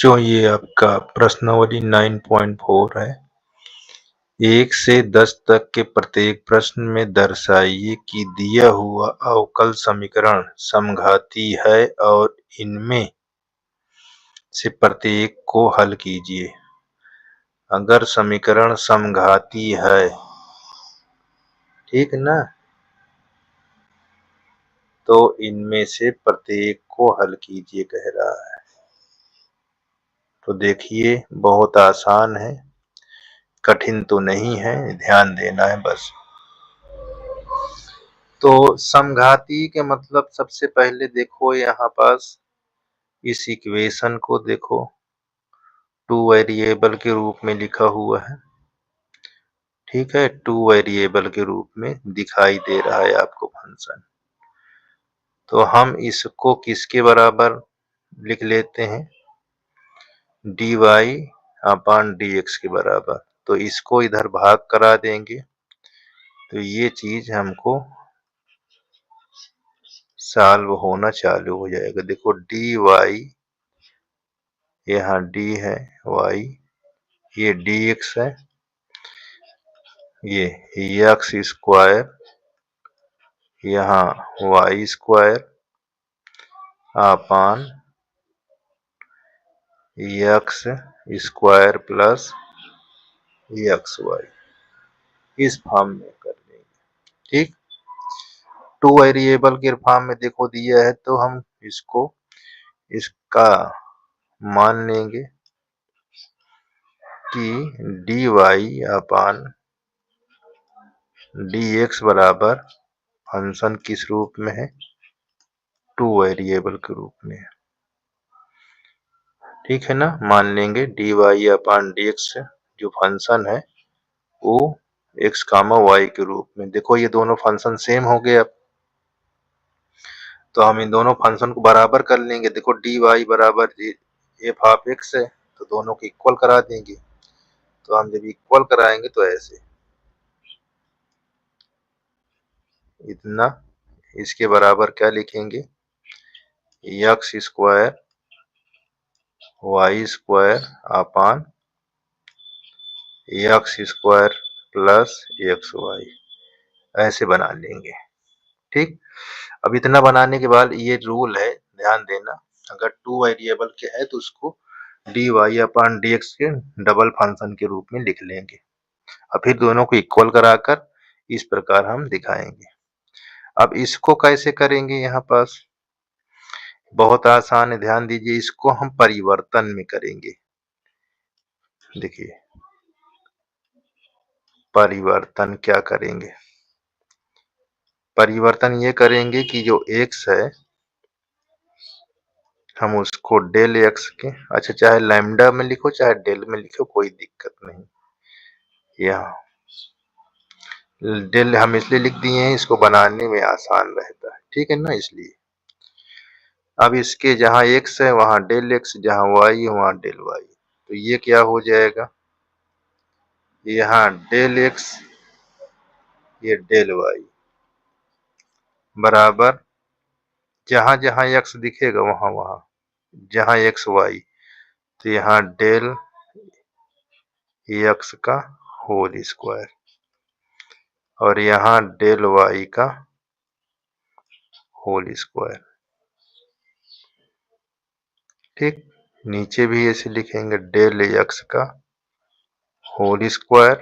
जो ये आपका प्रश्नावली 9.4 है, 1 से 10 तक के प्रत्येक प्रश्न में दर्शाइए कि दिया हुआ अवकल समीकरण समघाती है और इनमें से प्रत्येक को हल कीजिए। अगर समीकरण समघाती है, ठीक ना, तो इनमें से प्रत्येक को हल कीजिए कह रहा है। तो देखिए बहुत आसान है, कठिन तो नहीं है, ध्यान देना है बस। तो समघाती के मतलब सबसे पहले देखो यहाँ पास इस इक्वेशन को देखो, 2 वेरिएबल के रूप में लिखा हुआ है, ठीक है, 2 वेरिएबल के रूप में दिखाई दे रहा है आपको फंक्शन। तो हम इसको किसके बराबर लिख लेते हैं, dy अपॉन dx के बराबर। तो इसको इधर भाग करा देंगे तो ये चीज हमको सॉल्व होना चालू हो जाएगा। देखो dy, यहाँ d है, y, ये dx है, ये x स्क्वायर, यहाँ y square upon x square plus xy, इस फॉर्म में कर लेंगे। ठीक, 2 वेरिएबल के फॉर्म में देखो दिया है तो हम इसको इसका मान लेंगे कि dy अपॉन dx बराबर फंक्शन किस रूप में है, 2 वेरिएबल के रूप में, ठीक है ना। मान लेंगे dy अपॉन dx जो फंक्शन है वो x, y के रूप में। देखो ये दोनों फंक्शन सेम हो गए अब, तो हम इन दोनों फंक्शन को बराबर कर लेंगे। देखो dy बराबर f ऑफ x है, तो दोनों को इक्वल करा देंगे। तो हम जब इक्वल कराएंगे तो ऐसे इतना, इसके बराबर क्या लिखेंगे, x square y square upon x square plus xy, ऐसे बना लेंगे। ठीक, अब इतना बनाने के बाद ये रूल है, ध्यान देना, अगर 2 वेरिएबल के है तो उसको dy अपॉन dx के डबल फंक्शन के रूप में लिख लेंगे और फिर दोनों को इक्वल कराकर इस प्रकार हम दिखाएंगे। अब इसको कैसे करेंगे, यहाँ पास बहुत आसान है, ध्यान दीजिए, इसको हम परिवर्तन में करेंगे। देखिए परिवर्तन क्या करेंगे, परिवर्तन ये करेंगे कि जो x है हम उसको डेल x के, अच्छा चाहे लैम्डा में लिखो चाहे डेल में लिखो कोई दिक्कत नहीं, यहाँ डेल हम इसलिए लिख दिए हैं इसको बनाने में आसान रहता है, ठीक है ना, इसलिए। अब इसके जहाँ x है वहां डेल x, जहाँ y है वहां डेल y, तो ये क्या हो जाएगा, यहाँ डेल x, ये डेल y बराबर जहां जहां x दिखेगा वहां वहां, जहां x y, तो यहाँ डेल x का होल स्क्वायर और यहाँ डेल y का होल स्क्वायर। ठीक, नीचे भी ऐसे लिखेंगे डेल x का होल स्क्वायर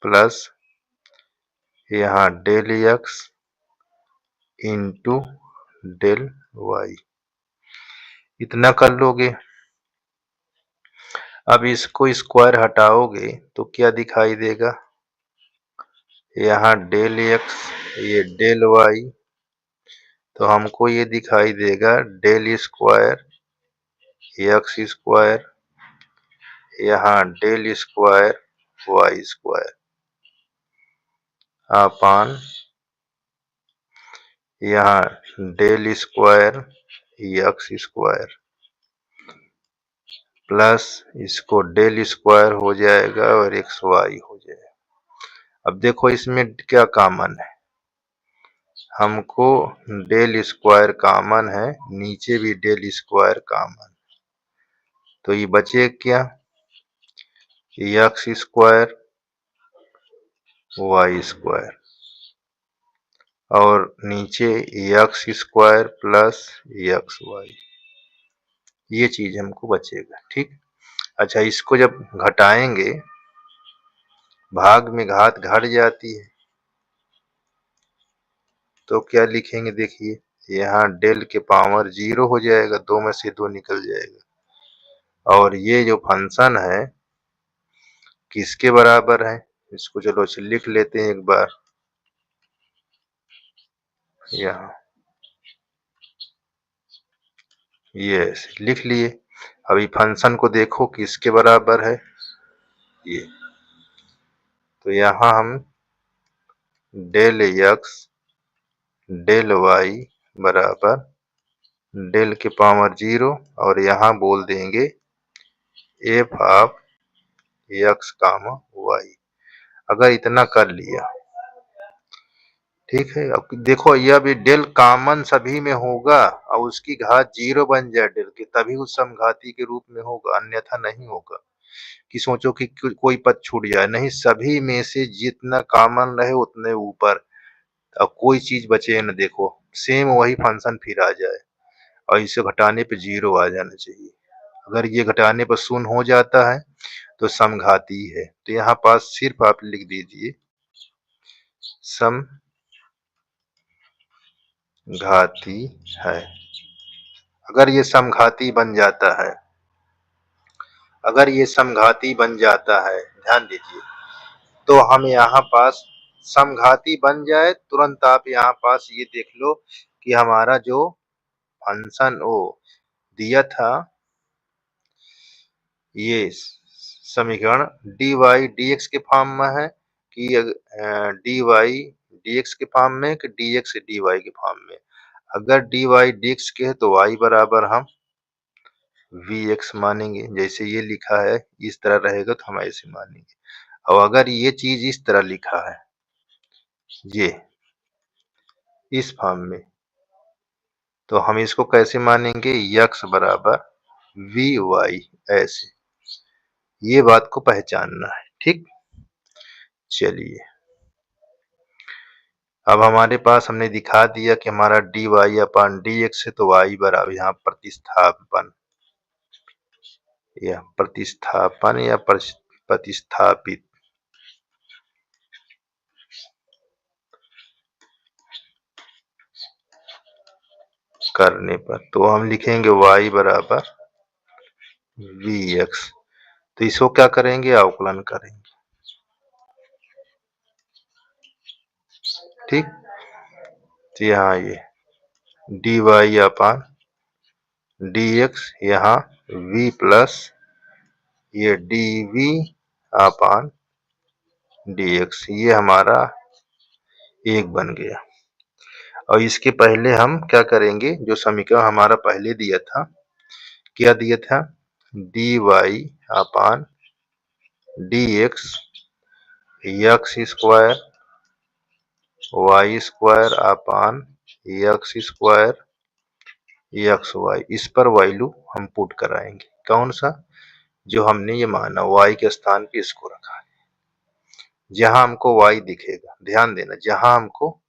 प्लस यहाँ del x into del y, इतना कर लोगे। अब इसको स्क्वायर हटाओगे तो क्या दिखाई देगा, यहाँ डेल x, ये डेल y, तो हमको ये दिखाई देगा डेल स्क्वायर x स्क्वायर, यहाँ del square y square upon यहाँ del square x square plus इसको डेल स्क्वायर हो जाएगा और xy हो जाएगा। अब देखो इसमें क्या कॉमन है, हमको डेल स्क्वायर कॉमन है, नीचे भी डेल स्क्वायर कॉमन, तो ये बचे क्या, एक्स स्क्वायर वाई स्क्वायर और नीचे x square plus x y, ये चीज हमको बचेगा। ठीक, अच्छा इसको जब घटाएंगे, भाग में घात घट जाती है, तो क्या लिखेंगे, देखिए यहाँ डेल के पावर 0 हो जाएगा, 2 में से 2 निकल जाएगा। और ये जो फंक्शन है किसके बराबर है, इसको चलो लिख लेते हैं एक बार यहाँ, ये ऐसे लिख लिए। अभी फंक्शन को देखो किसके बराबर है, ये तो यहाँ हम डेल एक्स डेल वाई बराबर डेल के पावर 0 और यहाँ बोल देंगे f of x comma y. अगर इतना कर लिया, ठीक है। अब देखो यह भी डेल कॉमन सभी में होगा और उसकी घात 0 बन जाए डेल के, तभी उस समघाती के रूप में होगा, अन्यथा नहीं होगा। कि सोचो कि कोई पद छूट जाए, नहीं, सभी में से जितना कॉमन रहे उतने ऊपर, अब कोई चीज बचे न, देखो सेम वही फंक्शन फिर आ जाए और इसे घटाने पे 0 आ जाना चाहिए। अगर ये घटाने पर 0 हो जाता है तो समघाती है। तो यहाँ पास सिर्फ आप लिख दीजिए समघाती है। अगर ये समघाती बन जाता है, अगर ये समघाती बन जाता है, ध्यान दीजिए, तो हम यहाँ पास समघाती बन जाए तुरंत आप यहाँ पास ये देख लो कि हमारा जो फंक्शन वो दिया था, ये समीकरण डी वाई डी एक्स के फॉर्म में है कि डी वाई डी एक्स के फॉर्म में कि डी एक्स डी वाई के फॉर्म में। अगर डी वाई डी एक्स के है तो वाई बराबर हम वी एक्स मानेंगे, जैसे ये लिखा है इस तरह रहेगा तो हम ऐसे मानेंगे। और अगर ये चीज इस तरह लिखा है, ये इस फॉर्म में, तो हम इसको कैसे मानेंगे, यक्स बराबर वी वाई, ऐसे। ये बात को पहचानना है। ठीक, चलिए अब हमारे पास हमने दिखा दिया कि हमारा D y upon d x है, तो वाई बराबर यहाँ प्रतिस्थापन या प्रतिस्थापन या प्रतिस्थापित करने पर, तो हम लिखेंगे y बराबर वी एक्स। तो इसको क्या करेंगे, अवकलन करेंगे। ठीक, तो यहाँ ये D y upon d x, यहाँ v प्लस ये D V upon d x, ये हमारा एक बन गया। और इसके पहले हम क्या करेंगे, जो समीकरण हमारा पहले दिया था, क्या दिया था, d y upon d x x square y square upon x square x y, इस पर वैल्यू हम पुट कराएंगे। कौन सा, जो हमने ये माना y के स्थान पे इसको रखा है, जहां हमको y दिखेगा, ध्यान देना, जहां हमको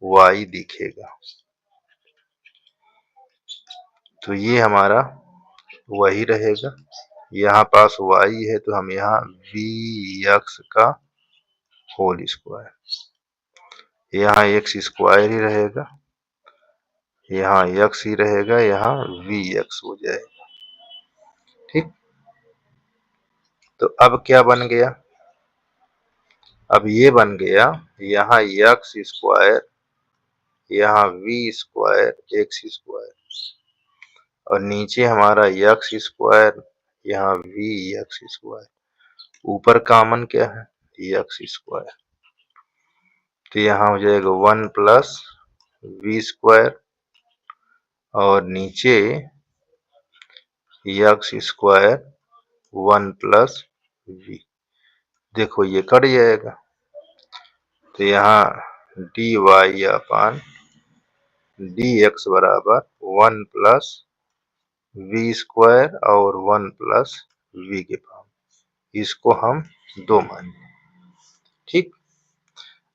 y दिखेगा, तो ये हमारा वही रहेगा। यहाँ पास y है तो हम यहाँ वी एक्स का होल स्क्वायर, यहाँ एक्स स्क्वायर ही रहेगा, यहाँ एक्स ही रहेगा, यहाँ वी एक्स हो जाएगा। ठीक, तो अब क्या बन गया, अब ये बन गया, यहाँ एक्स स्क्वायर, यहाँ वी स्क्वायर एक्स स्क्वायर और नीचे हमारा एक्स स्क्वायर, यहाँ वी एक्स स्क्वायर, ऊपर कॉमन क्या है, एक्स स्क्वायर, तो यहाँ हो जाएगा 1 प्लस वी स्क्वायर और नीचे एक्स स्क्वायर 1 प्लस वी, देखो ये कट जाएगा। तो यहाँ D y upon d x बराबर 1 प्लस वी स्क्वायर और 1 प्लस वी के पावर, इसको हम 2 मानेंगे। ठीक,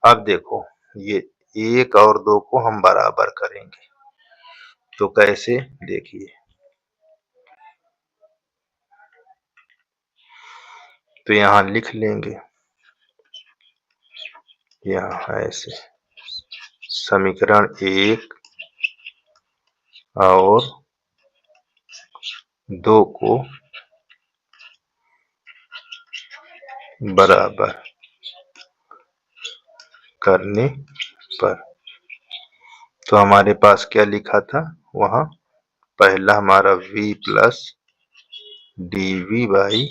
अब देखो ये 1 और 2 को हम बराबर करेंगे, तो कैसे देखिए, तो यहाँ लिख लेंगे, यहाँ ऐसे समीकरण 1 और 2 को बराबर करने पर, तो हमारे पास क्या लिखा था वहाँ, पहला हमारा v प्लस dv बाई,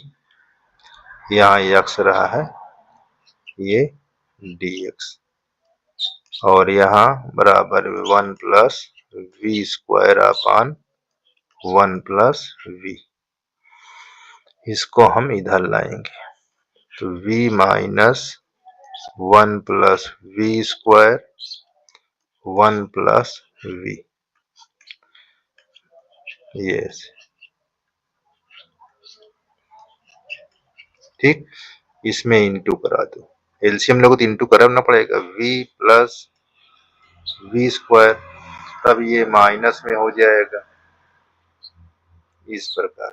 यहाँ x रहा है ये dx, और यहाँ बराबर 1 plus v square upon 1 plus v, इसको हम इधर लाएंगे, तो v minus 1 plus v square 1 plus v, ये ठीक, इसमें इंटू करा दो, एलसीएम लोगों तो इंटू करना पड़ेगा, v प्लस वी स्क्वायर, तब ये माइनस में हो जाएगा इस प्रकार।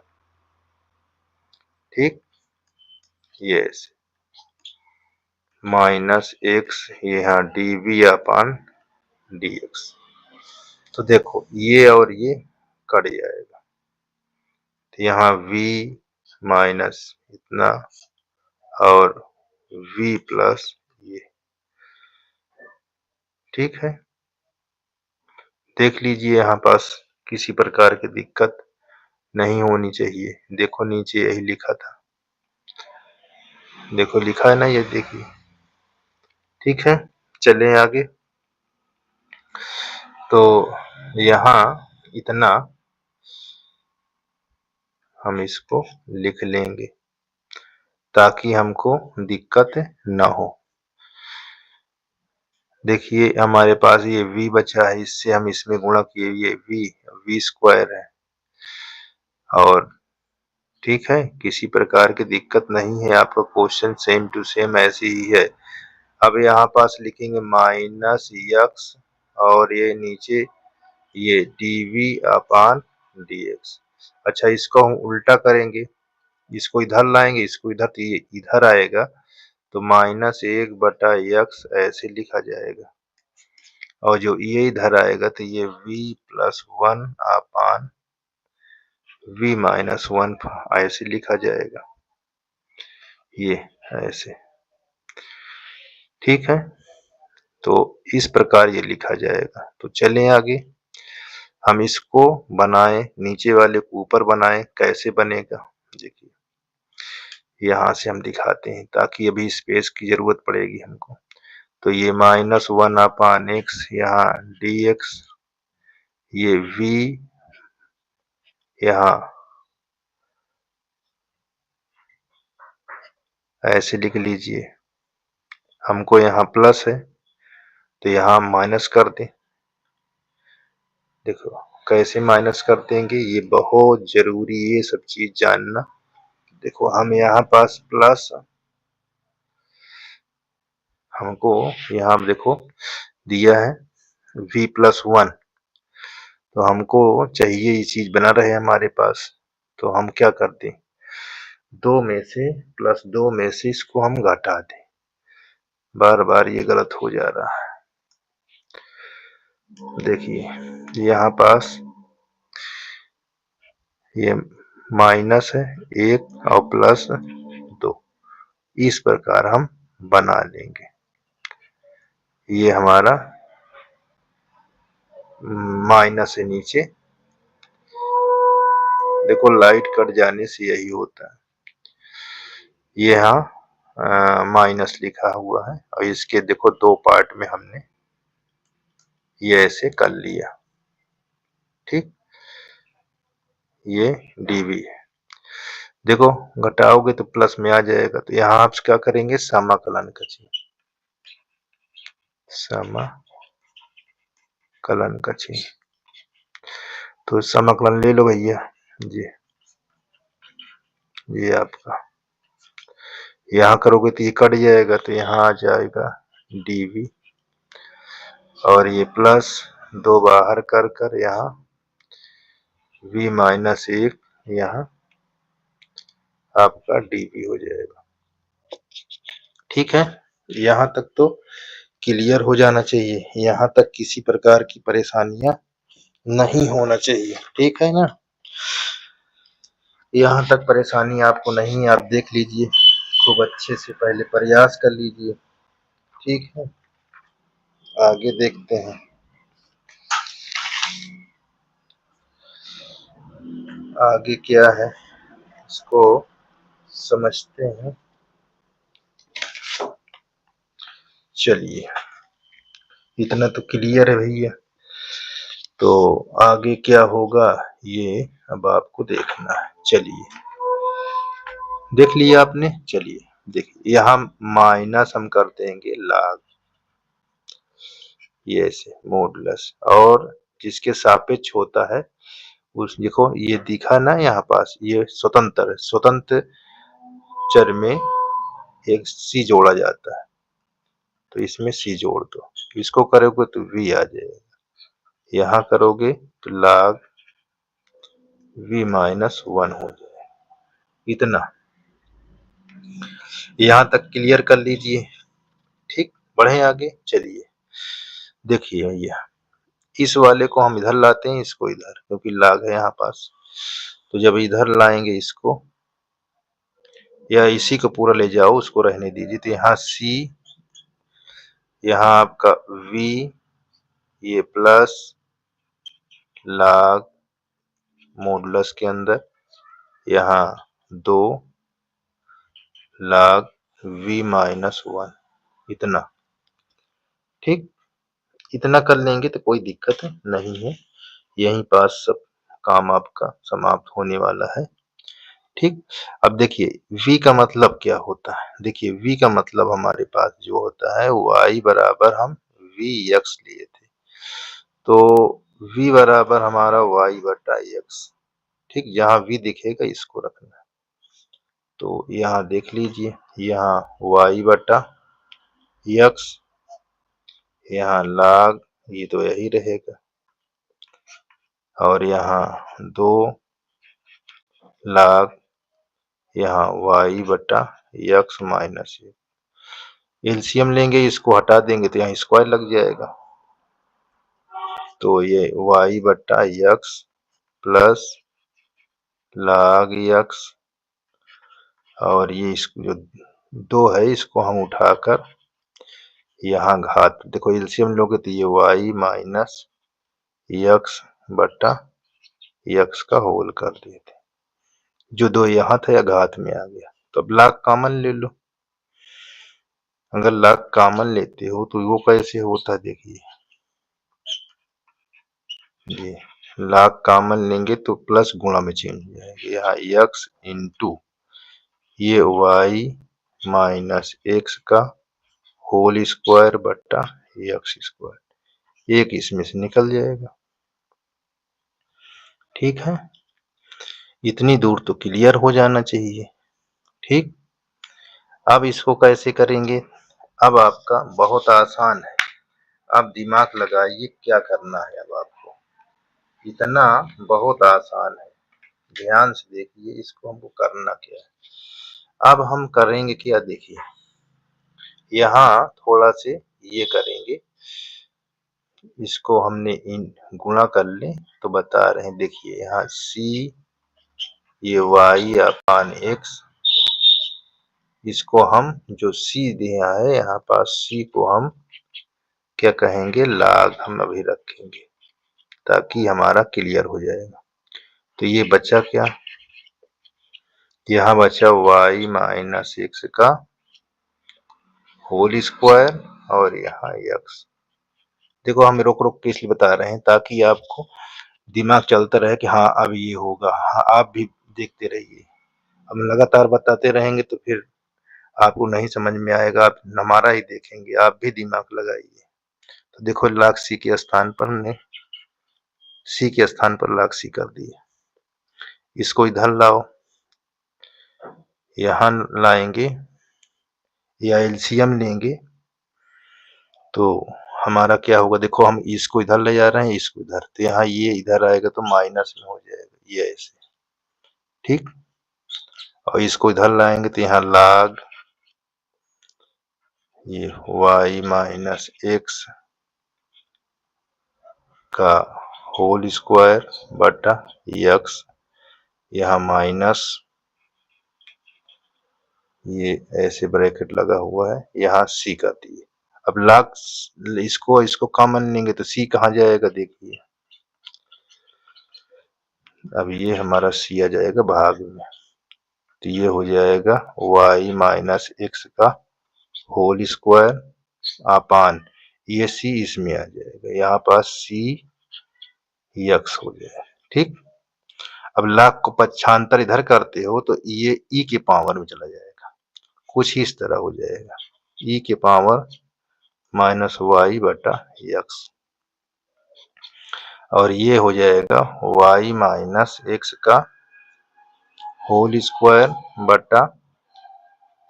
ठीक, ये माइनस एक्स यहाँ D V upon d x, तो देखो ये और ये कट जाएगा, तो यहाँ v माइनस इतना और v प्लस ये, ठीक है। देख लीजिए यहाँ पास किसी प्रकार की दिक्कत नहीं होनी चाहिए, देखो नीचे यही लिखा था, देखो लिखा है ना ये, देखिए, ठीक है। चलें आगे, तो यहाँ इतना हम इसको लिख लेंगे ताकि हमको दिक्कत ना हो। देखिए हमारे पास ये v बचा है, इससे हम इसमें गुणा किए, ये v स्क्वायर है, और ठीक है, किसी प्रकार की दिक्कत नहीं है, आपका क्वेश्चन सेम टू सेम ऐसे ही है। अब यहाँ पास लिखेंगे माइनस एक्स और ये नीचे ये dv अपान dx। अच्छा, इसको हम उल्टा करेंगे, इसको इधर लाएंगे, इसको इधर, तो ये इधर आएगा, तो माइनस 1 बटा एक्स ऐसे लिखा जाएगा, और जो ये इधर आएगा तो ये v प्लस 1 अपान v माइनस 1 ऐसे लिखा जाएगा, ये ऐसे, ठीक है। तो इस प्रकार ये लिखा जाएगा। तो चलें आगे, हम इसको बनाएं, नीचे वाले को ऊपर बनाएं, कैसे बनेगा देखिए, यहाँ से हम दिखाते हैं ताकि अभी स्पेस की जरूरत पड़ेगी हमको। तो ये माइनस 1 अपान एक्स, यहाँ डी एक्स, ये v यहाँ ऐसे लिख लीजिए, हमको यहाँ प्लस है तो यहाँ माइनस कर दें। देखो कैसे माइनस कर देंगे, ये बहुत जरूरी है सब चीज जानना। देखो हम यहाँ पास प्लस, हमको यहाँ देखो दिया है v प्लस 1, तो हमको चाहिए ये चीज बना रहे हमारे पास, तो हम क्या कर दें, 2 में से प्लस 2 में से इसको हम घटा दें, बार बार ये गलत हो जा रहा है। देखिए यहाँ पास ये माइनस है 1 और प्लस 2, इस प्रकार हम बना लेंगे। ये हमारा माइनस है नीचे, देखो लाइट कट जाने से यही होता है, ये यहाँ माइनस लिखा हुआ है, और इसके देखो 2 पार्ट में हमने ये ऐसे कर लिया, ठीक, ये dv है। देखो घटाओगे तो प्लस में आ जाएगा, तो यहाँ आप क्या करेंगे, समाकलन करिए, समाकलन का चिन्ह, तो समाकलन ले लो भैया, जी, ये आपका यहाँ करोगे तो ये कट जाएगा, तो यहाँ आ जाएगा dv और ये प्लस 2 बाहर कर यहाँ v माइनस 1 यहाँ आपका dv हो जाएगा। ठीक है, यहाँ तक तो क्लियर हो जाना चाहिए, यहाँ तक किसी प्रकार की परेशानियां नहीं होना चाहिए। ठीक है ना, यहाँ तक परेशानी आपको नहीं, आप देख लीजिए खूब अच्छे से, पहले प्रयास कर लीजिए। ठीक है, आगे देखते हैं। आगे क्या है इसको समझते हैं। चलिए, इतना तो क्लियर है भैया, तो आगे क्या होगा ये अब आपको देखना है। चलिए, देख लिया आपने। चलिए देखिए, यहाँ माइनस हम कर देंगे लाग, ये ऐसे मॉडुलस, और जिसके सापेक्ष होता है उस, देखो ये दिखा ना यहाँ पास, ये स्वतंत्र है, स्वतंत्र चर में एक सी जोड़ा जाता है, तो इसमें सी जोड़ दो, इसको करोगे तो v आ जाएगा, यहाँ करोगे तो log v माइनस 1 हो जाएगा। इतना यहाँ तक क्लियर कर लीजिए। ठीक, बढ़े आगे। चलिए देखिए भैया, इस वाले को हम इधर लाते हैं, इसको इधर, क्योंकि log है यहाँ पास, तो जब इधर लाएंगे इसको, या इसी को पूरा ले जाओ, उसको रहने दीजिए, तो यहाँ c, यहाँ आपका v, ये प्लस log मॉडुलस के अंदर यहाँ 2 log v माइनस 1, इतना। ठीक, इतना कर लेंगे तो कोई दिक्कत नहीं है, यहीं पास सब काम आपका समाप्त होने वाला है। ठीक, अब देखिए v का मतलब क्या होता है। देखिए v का मतलब हमारे पास जो होता है y बराबर हम vx लिए थे, तो v बराबर हमारा y बटा x। ठीक, जहां v दिखेगा इसको रखना है, तो यहाँ देख लीजिए, यहाँ y बटा x, यहाँ log, ये तो यही रहेगा, और यहाँ 2 log यहाँ y बटा x माइनस 1। एलसीएम लेंगे, इसको हटा देंगे तो यहाँ स्क्वायर लग जाएगा, तो ये y बटा x प्लस log x, और ये इसको जो 2 है इसको हम उठाकर यहाँ घात, देखो एलसीएम लोगे तो ये y माइनस x बटा x का होल कर देते, जो 2 यहाँ था या घात में आ गया। तो अब log कॉमन ले लो, अगर log कॉमन लेते हो तो वो कैसे होता, देखिए ये log कॉमन लेंगे तो प्लस गुणा में चेंज हो जाएगा, यहाँ x इंटू ये y माइनस x का होल स्क्वायर बटा x स्क्वायर, एक इसमें से निकल जाएगा। ठीक है, इतनी दूर तो क्लियर हो जाना चाहिए। ठीक, अब इसको कैसे करेंगे, अब आपका बहुत आसान है, आप दिमाग लगाइए क्या करना है। अब आपको इतना बहुत आसान है, ध्यान से देखिए इसको, हमको करना क्या है। अब हम करेंगे क्या, देखिए यहाँ थोड़ा से ये करेंगे, इसको हमने इन गुणा कर ले तो बता रहे हैं, देखिए यहाँ c, ये y अपान x, इसको हम जो c दिया है यहाँ पास, c को हम क्या कहेंगे, log हम अभी रखेंगे ताकि हमारा क्लियर हो जाएगा। तो ये बचा क्या, यहाँ बचा y माइनस x का होल स्क्वायर और यहाँ x। देखो हम रोक रोक के इसलिए बता रहे हैं ताकि आपको दिमाग चलता रहे कि हाँ अब ये होगा, हाँ आप भी देखते रहिए। हम लगातार बताते रहेंगे तो फिर आपको नहीं समझ में आएगा, आप हमारा ही देखेंगे, आप भी दिमाग लगाइए। तो देखो log c के स्थान पर हमने c के स्थान पर log c कर दिया, इसको इधर लाओ, यहाँ लाएंगे या एलसीएम लेंगे तो हमारा क्या होगा, देखो हम इसको इधर ले जा रहे हैं, इसको इधर, तो यहाँ ये इधर आएगा तो माइनस में हो जाएगा, ये ऐसे, ठीक। और इसको इधर लाएंगे तो यहाँ log ये y माइनस एक्स का होल स्क्वायर बटा x, यहाँ माइनस ये ऐसे ब्रैकेट लगा हुआ है, यहाँ c का दी। अब log इसको कॉमन लेंगे तो c कहाँ जाएगा, देखिए अब ये हमारा c आ जाएगा भाग में, तो ये हो जाएगा y माइनस एक्स का होल स्क्वायर अपान ये c इसमें आ जाएगा, यहाँ पास c x हो जाएगा, ठीक। अब लाख को पक्षांतर इधर करते हो तो ये e के पावर में चला जाएगा, कुछ इस तरह हो जाएगा, e के पावर माइनस वाई बटा एक्स, और ये हो जाएगा y माइनस एक्स का होल स्क्वायर बटा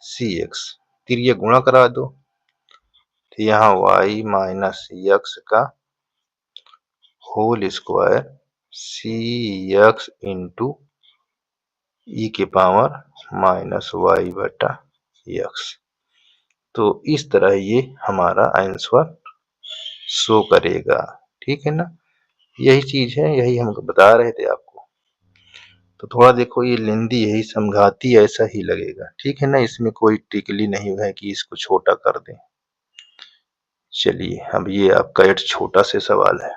सी एक्स, तिरिया गुणा करा दो, तो यहाँ y माइनस एक्स का होल स्क्वायर सी एक्स इंटू ई के पावर माइनस वाई बटा एक्स। तो इस तरह ये हमारा आंसर शो करेगा, ठीक है ना। यही चीज है, यही हम बता रहे थे आपको। तो थोड़ा देखो ये लेंदी यही समझाती ऐसा ही लगेगा, ठीक है ना, इसमें कोई टिकली नहीं है कि इसको छोटा कर दें। चलिए अब ये आपका एक छोटा से सवाल है।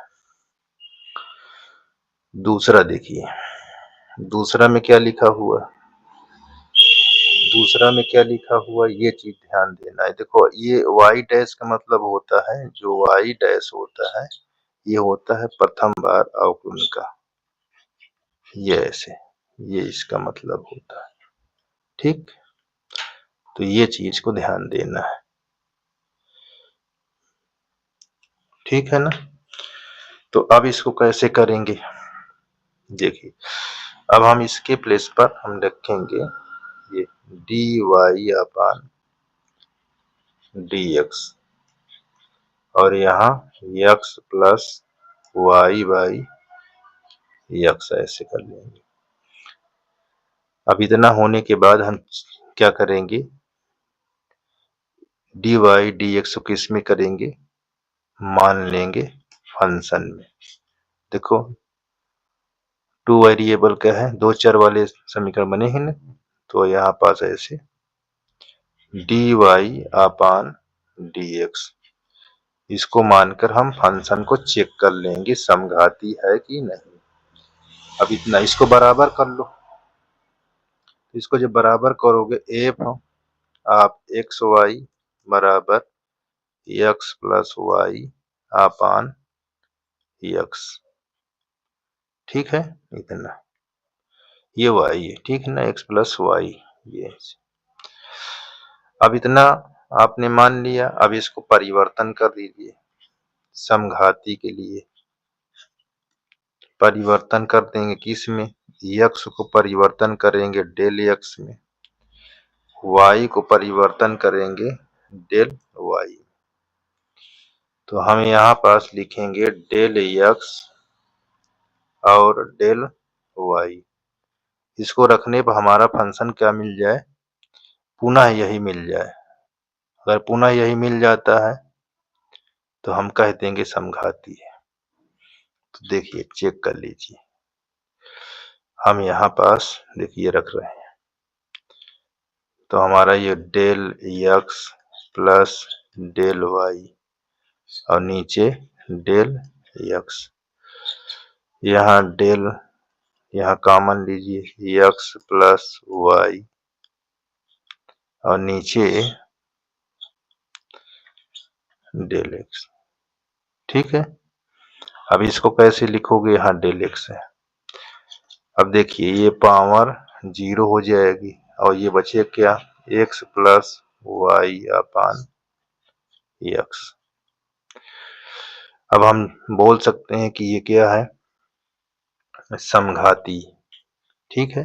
दूसरा देखिए, दूसरा में क्या लिखा हुआ, दूसरा में क्या लिखा हुआ ये चीज ध्यान देना है। देखो ये y डैश का मतलब होता है, जो y डैश होता है ये होता है प्रथम बार अवकलन का, ये ऐसे, ये इसका मतलब होता है, ठीक। तो ये चीज को ध्यान देना है, ठीक है ना। तो अब इसको कैसे करेंगे, देखिए अब हम इसके प्लेस पर हम रखेंगे ये dy अपान dx, और यहाँ x plus y by x ऐसे कर लेंगे। अब इतना होने के बाद हम क्या करेंगे, dy dx को किस में करेंगे, मान लेंगे फंक्शन में। देखो टू वेरिएबल का है, दो चर वाले समीकरण बने हैं ना, तो यहाँ पास ऐसे dy अपान dx, इसको मानकर हम फंक्शन को चेक कर लेंगे समघाती है कि नहीं। अब इतना इसको बराबर कर लो, इसको जब बराबर करोगे एफ आप एक्स वाई बराबर एक्स प्लस वाई अपान एक्स, ठीक है, इतना ये वाई है, ठीक है ना, एक्स प्लस वाई ये। अब इतना आपने मान लिया, अब इसको परिवर्तन कर दीजिए समघाती के लिए, परिवर्तन कर देंगे किस में, एक्स को परिवर्तन करेंगे डेल एक्स में, वाई को परिवर्तन करेंगे डेल वाई। तो हम यहाँ पास लिखेंगे डेल एक्स और डेल वाई, इसको रखने पर हमारा फंक्शन क्या मिल जाए, पुनः यही मिल जाए। अगर पुनः यही मिल जाता है तो हम कह देंगे समघाती है। तो देखिए चेक कर लीजिए, हम यहाँ पास देखिए रख रहे हैं, तो हमारा ये del x plus del y और नीचे डेल एक्स, यहाँ डेल, यहाँ कॉमन लीजिए एक्स प्लस वाई और नीचे डेल एक्स, ठीक है। अब इसको कैसे लिखोगे, यहाँ डेल एक्स है। अब देखिए ये पावर 0 हो जाएगी और ये बचे क्या, एक्स प्लस वाई अपान एक्स। अब हम बोल सकते हैं कि ये क्या है, समघाती, ठीक है,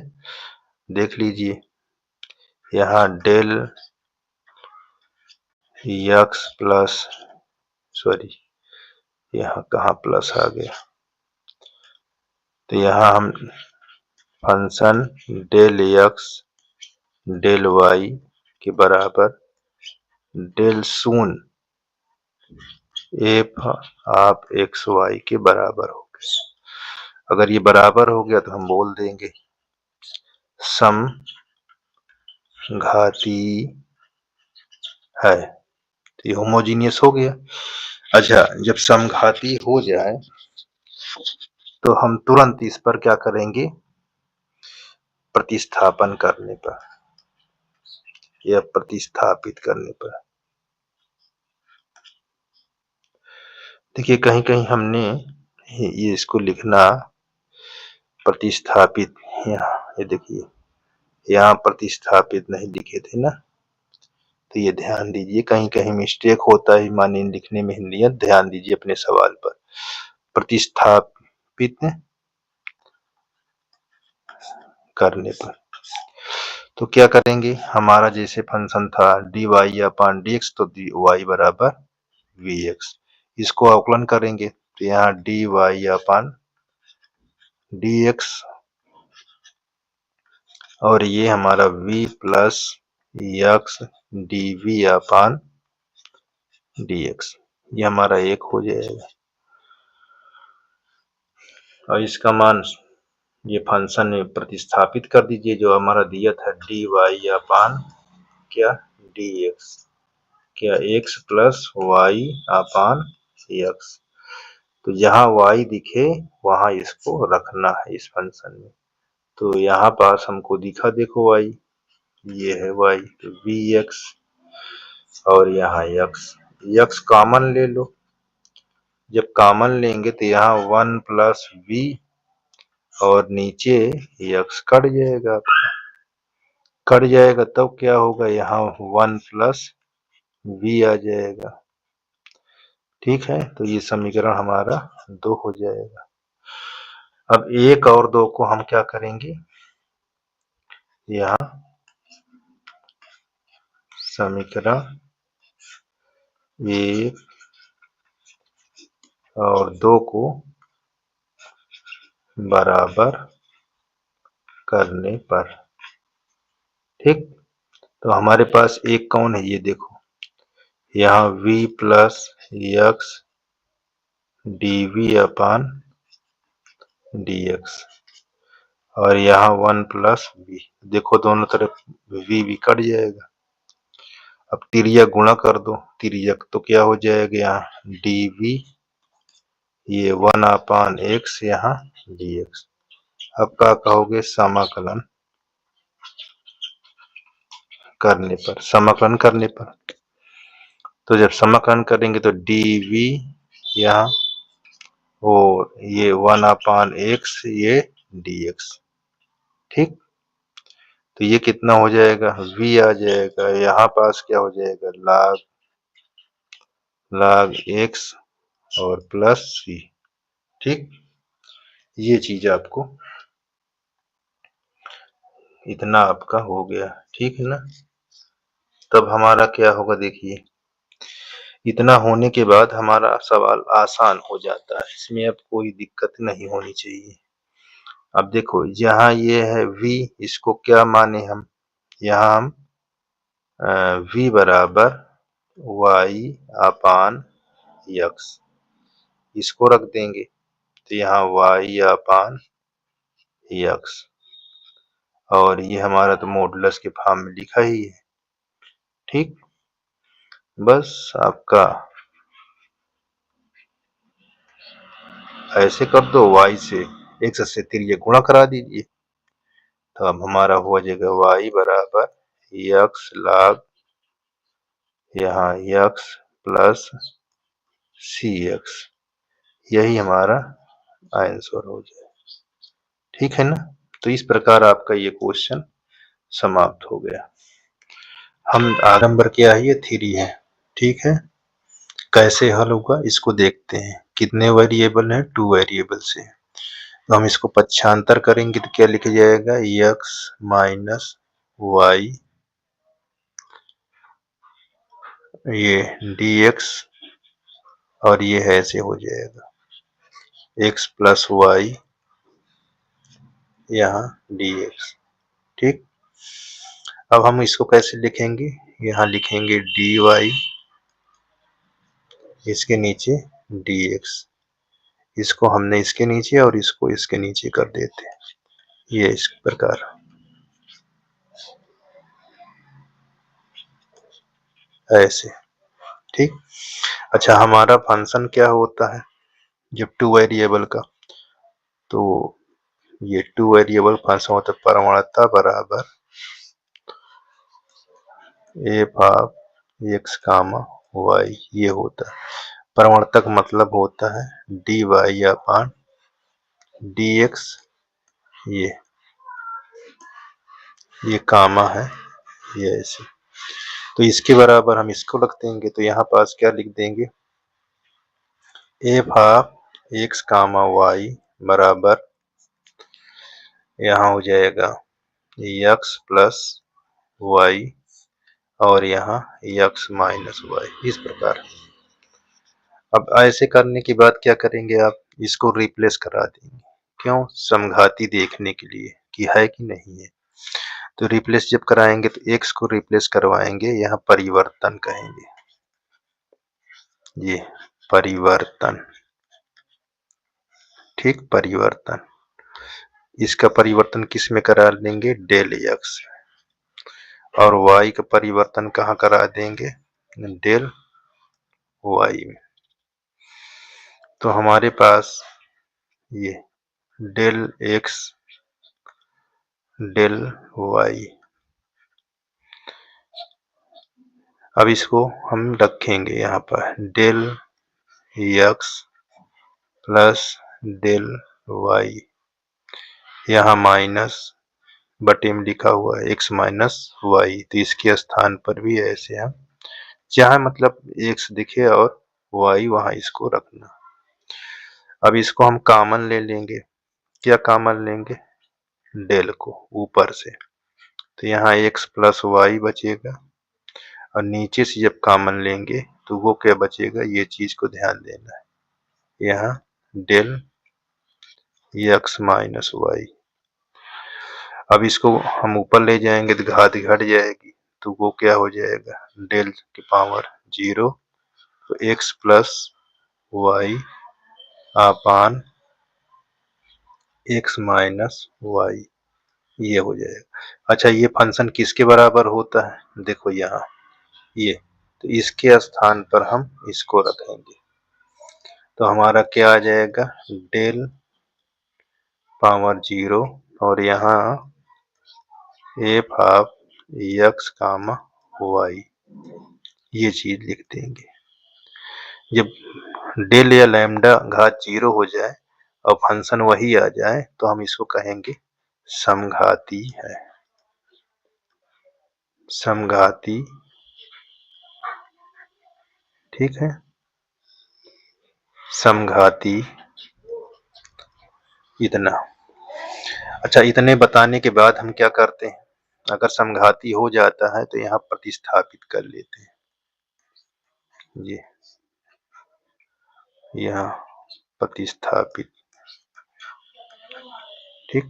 देख लीजिए यहाँ डेल एक्स प्लस, सॉरी यहाँ कहाँ प्लस आ गया, तो यहाँ हम function del x del y के बराबर डेल शून्य एफ ऑफ एक्स वाई के बराबर हो गया। अगर ये बराबर हो गया तो हम बोल देंगे समघाती है, तो ये होमोजीनियस हो गया। अच्छा, जब समघाती हो जाए तो हम तुरंत इस पर क्या करेंगे, प्रतिस्थापन करने पर या प्रतिस्थापित करने पर। देखिए कहीं कहीं हमने ये इसको लिखना प्रतिस्थापित, यहाँ ये देखिए यहाँ प्रतिस्थापित नहीं लिखे थे ना, तो ये ध्यान दीजिए, कहीं कहीं मिस्टेक होता है माने लिखने में हिंदी, ध्यान दीजिए अपने सवाल पर। प्रतिस्थापित करने पर तो क्या करेंगे, हमारा जैसे फंक्शन था d y upon d x, तो डी वाई बराबर वी एक्स, इसको अवकलन करेंगे तो यहाँ D y upon d x और ये हमारा v plus x D V upon d x, ये हमारा एक हो जाएगा। और इसका मान ये फंक्शन में प्रतिस्थापित कर दीजिए, जो हमारा दिया था डी वाई अपान क्या डी एक्स, क्या एक्स प्लस वाई अपान एक्स, तो जहाँ y दिखे वहां इसको रखना है इस फंक्शन में। तो यहाँ पास हमको दिखा देखो y, ये है y, तो वी एक्स और यहाँ x कॉमन ले लो, जब कॉमन लेंगे तो यहाँ 1 प्लस वी और नीचे x कट जाएगा, कट जाएगा तब क्या होगा, यहाँ 1 प्लस वी आ जाएगा। ठीक है, तो ये समीकरण हमारा 2 हो जाएगा। अब 1 और 2 को हम क्या करेंगे, यहाँ समीकरण 1 और 2 को बराबर करने पर, ठीक, तो हमारे पास एक कौन है, ये देखो यहाँ v plus x D V upon d x और यहाँ 1 प्लस वी, देखो दोनों तरफ v कट जाएगा। अब तिर्यक गुणा कर दो, तिर्यक तो क्या हो जाएगा, यहाँ डी वी, ये 1 अपान एक्स यहाँ डी एक्स। अब क्या कहोगे, समाकलन करने पर, समाकलन करने पर, तो जब समाकलन करेंगे तो डी वी यहाँ और ये 1 अपान एक्स ये डी एक्स, ठीक, तो ये कितना हो जाएगा, v आ जाएगा, यहाँ पास क्या हो जाएगा, log x और प्लस c, ठीक, ये चीज आपको इतना आपका हो गया, ठीक है ना। तब हमारा क्या होगा, देखिए इतना होने के बाद हमारा सवाल आसान हो जाता है, इसमें अब कोई दिक्कत नहीं होनी चाहिए। अब देखो यहाँ ये है v, इसको क्या माने हम, यहाँ हम v बराबर y अपान x इसको रख देंगे, तो यहाँ y अपान x और ये हमारा तो मॉडुलस के फॉर्म में लिखा ही है, ठीक, बस आपका ऐसे कर दो, y से x से तिर्यक गुणा करा दीजिए, तो अब हमारा हो जाएगा y बराबर x log यहाँ x प्लस cx, यही हमारा आंसर हो जाए, ठीक है ना। तो इस प्रकार आपका ये क्वेश्चन समाप्त हो गया। हम नंबर क्या है, ये 3 है, ठीक है। कैसे हल होगा इसको देखते हैं, कितने वेरिएबल है, 2 वेरिएबल से। तो हम इसको पक्षांतर करेंगे तो क्या लिखा जाएगा, x माइनस वाई, ये dx और ये ऐसे हो जाएगा x प्लस वाई यहाँ dx। ठीक, अब हम इसको कैसे लिखेंगे, यहाँ लिखेंगे dy, इसके नीचे dx, इसको हमने इसके नीचे और इसको इसके नीचे कर देते हैं, ये इस प्रकार ऐसे। ठीक, अच्छा हमारा फंक्शन क्या होता है जब टू वेरिएबल का, तो ये टू वेरिएबल फंक्शन होता है परमाणुता बराबर f of x comma y, ये होता है परमाणुता का मतलब होता है d y upon d x, ये कामा है, ये ऐसे। तो इसके बराबर हम इसको रख देंगे, तो यहाँ पास क्या लिख देंगे, f of x comma y बराबर यहाँ हो जाएगा एक्स प्लस वाई और यहाँ एक्स माइनस वाई, इस प्रकार। अब ऐसे करने के बाद क्या करेंगे, आप इसको रिप्लेस करा देंगे, क्यों, समघाती देखने के लिए कि है कि नहीं है। तो रिप्लेस जब कराएंगे तो x को रिप्लेस करवाएंगे, यहाँ परिवर्तन कहेंगे, ये परिवर्तन। ठीक, परिवर्तन, इसका परिवर्तन किस में करा देंगे, डेल x, और y का परिवर्तन कहाँ करा देंगे, डेल y में। तो हमारे पास ये डेल x डेल y, अब इसको हम रखेंगे यहाँ पर del x plus del y, यहाँ माइनस बटे में लिखा हुआ है x माइनस वाई, तो इसके स्थान पर भी ऐसे हम चाहे मतलब x दिखे और y वहां इसको रखना। अब इसको हम कॉमन ले लेंगे, क्या कॉमन लेंगे, डेल को ऊपर से, तो यहाँ x प्लस वाई बचेगा, और नीचे से जब कॉमन लेंगे तो वो क्या बचेगा, ये चीज को ध्यान देना है, यहाँ डेल x माइनस वाई। अब इसको हम ऊपर ले जाएंगे तो घात घट जाएगी, तो वो क्या हो जाएगा, डेल की पावर 0, तो x प्लस वाई अपान x माइनस वाई, ये हो जाएगा। अच्छा, ये फंक्शन किसके बराबर होता है, देखो यहाँ ये, तो इसके स्थान पर हम इसको रखेंगे, तो हमारा क्या आ जाएगा, डेल पावर 0 और यहाँ f of x comma y, ये चीज लिख देंगे। जब डेल या लैम्डा घात 0 हो जाए और फंक्शन वही आ जाए तो हम इसको कहेंगे समघाती है, समघाती। ठीक है, समघाती इतना। अच्छा, इतने बताने के बाद हम क्या करते हैं, अगर समघाती हो जाता है तो यहाँ प्रतिस्थापित कर लेते हैं, ये यहाँ प्रतिस्थापित। ठीक,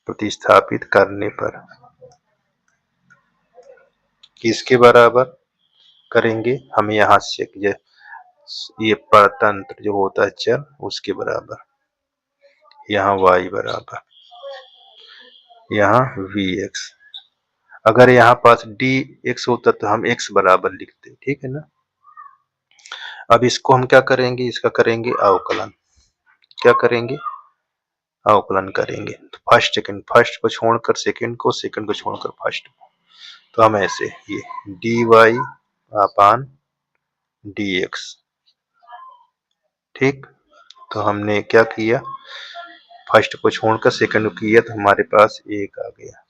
प्रतिस्थापित करने पर किसके बराबर करेंगे, हम यहाँ से ये परतंत्र जो होता है चर उसके बराबर, यहाँ y बराबर यहाँ vx, अगर यहाँ पास dx होता तो हम x बराबर लिखते, ठीक है ना। अब इसको हम क्या करेंगे, इसका करेंगे अवकलन, क्या करेंगे, अवकलन करेंगे, तो फर्स्ट सेकंड, फर्स्ट को छोड़कर सेकंड को, सेकंड को छोड़कर फर्स्ट को, तो हम ऐसे ये dy अपान dx। ठीक, तो हमने क्या किया, फर्स्ट को छोड़कर सेकंड को किया तो हमारे पास एक आ गया।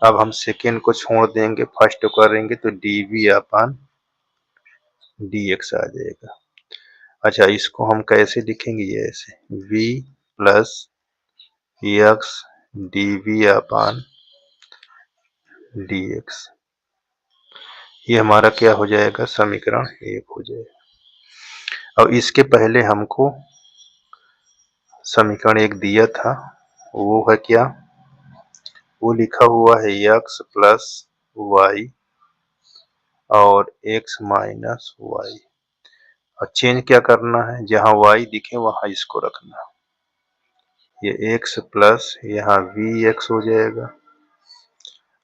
अब हम सेकंड को छोड़ देंगे, फर्स्ट को करेंगे तो dv अपान dx आ जाएगा। अच्छा, इसको हम कैसे लिखेंगे, ये ऐसे v प्लस एक्स डी अपान डी एक्स। ये हमारा क्या हो जाएगा, समीकरण 1 हो जाएगा। अब इसके पहले हमको समीकरण 1 दिया था, वो है क्या, वो लिखा हुआ है x प्लस वाई और x माइनस वाई। और चेंज क्या करना है, जहाँ y दिखे वहां इसको रखना। ये x प्लस यहाँ vx हो जाएगा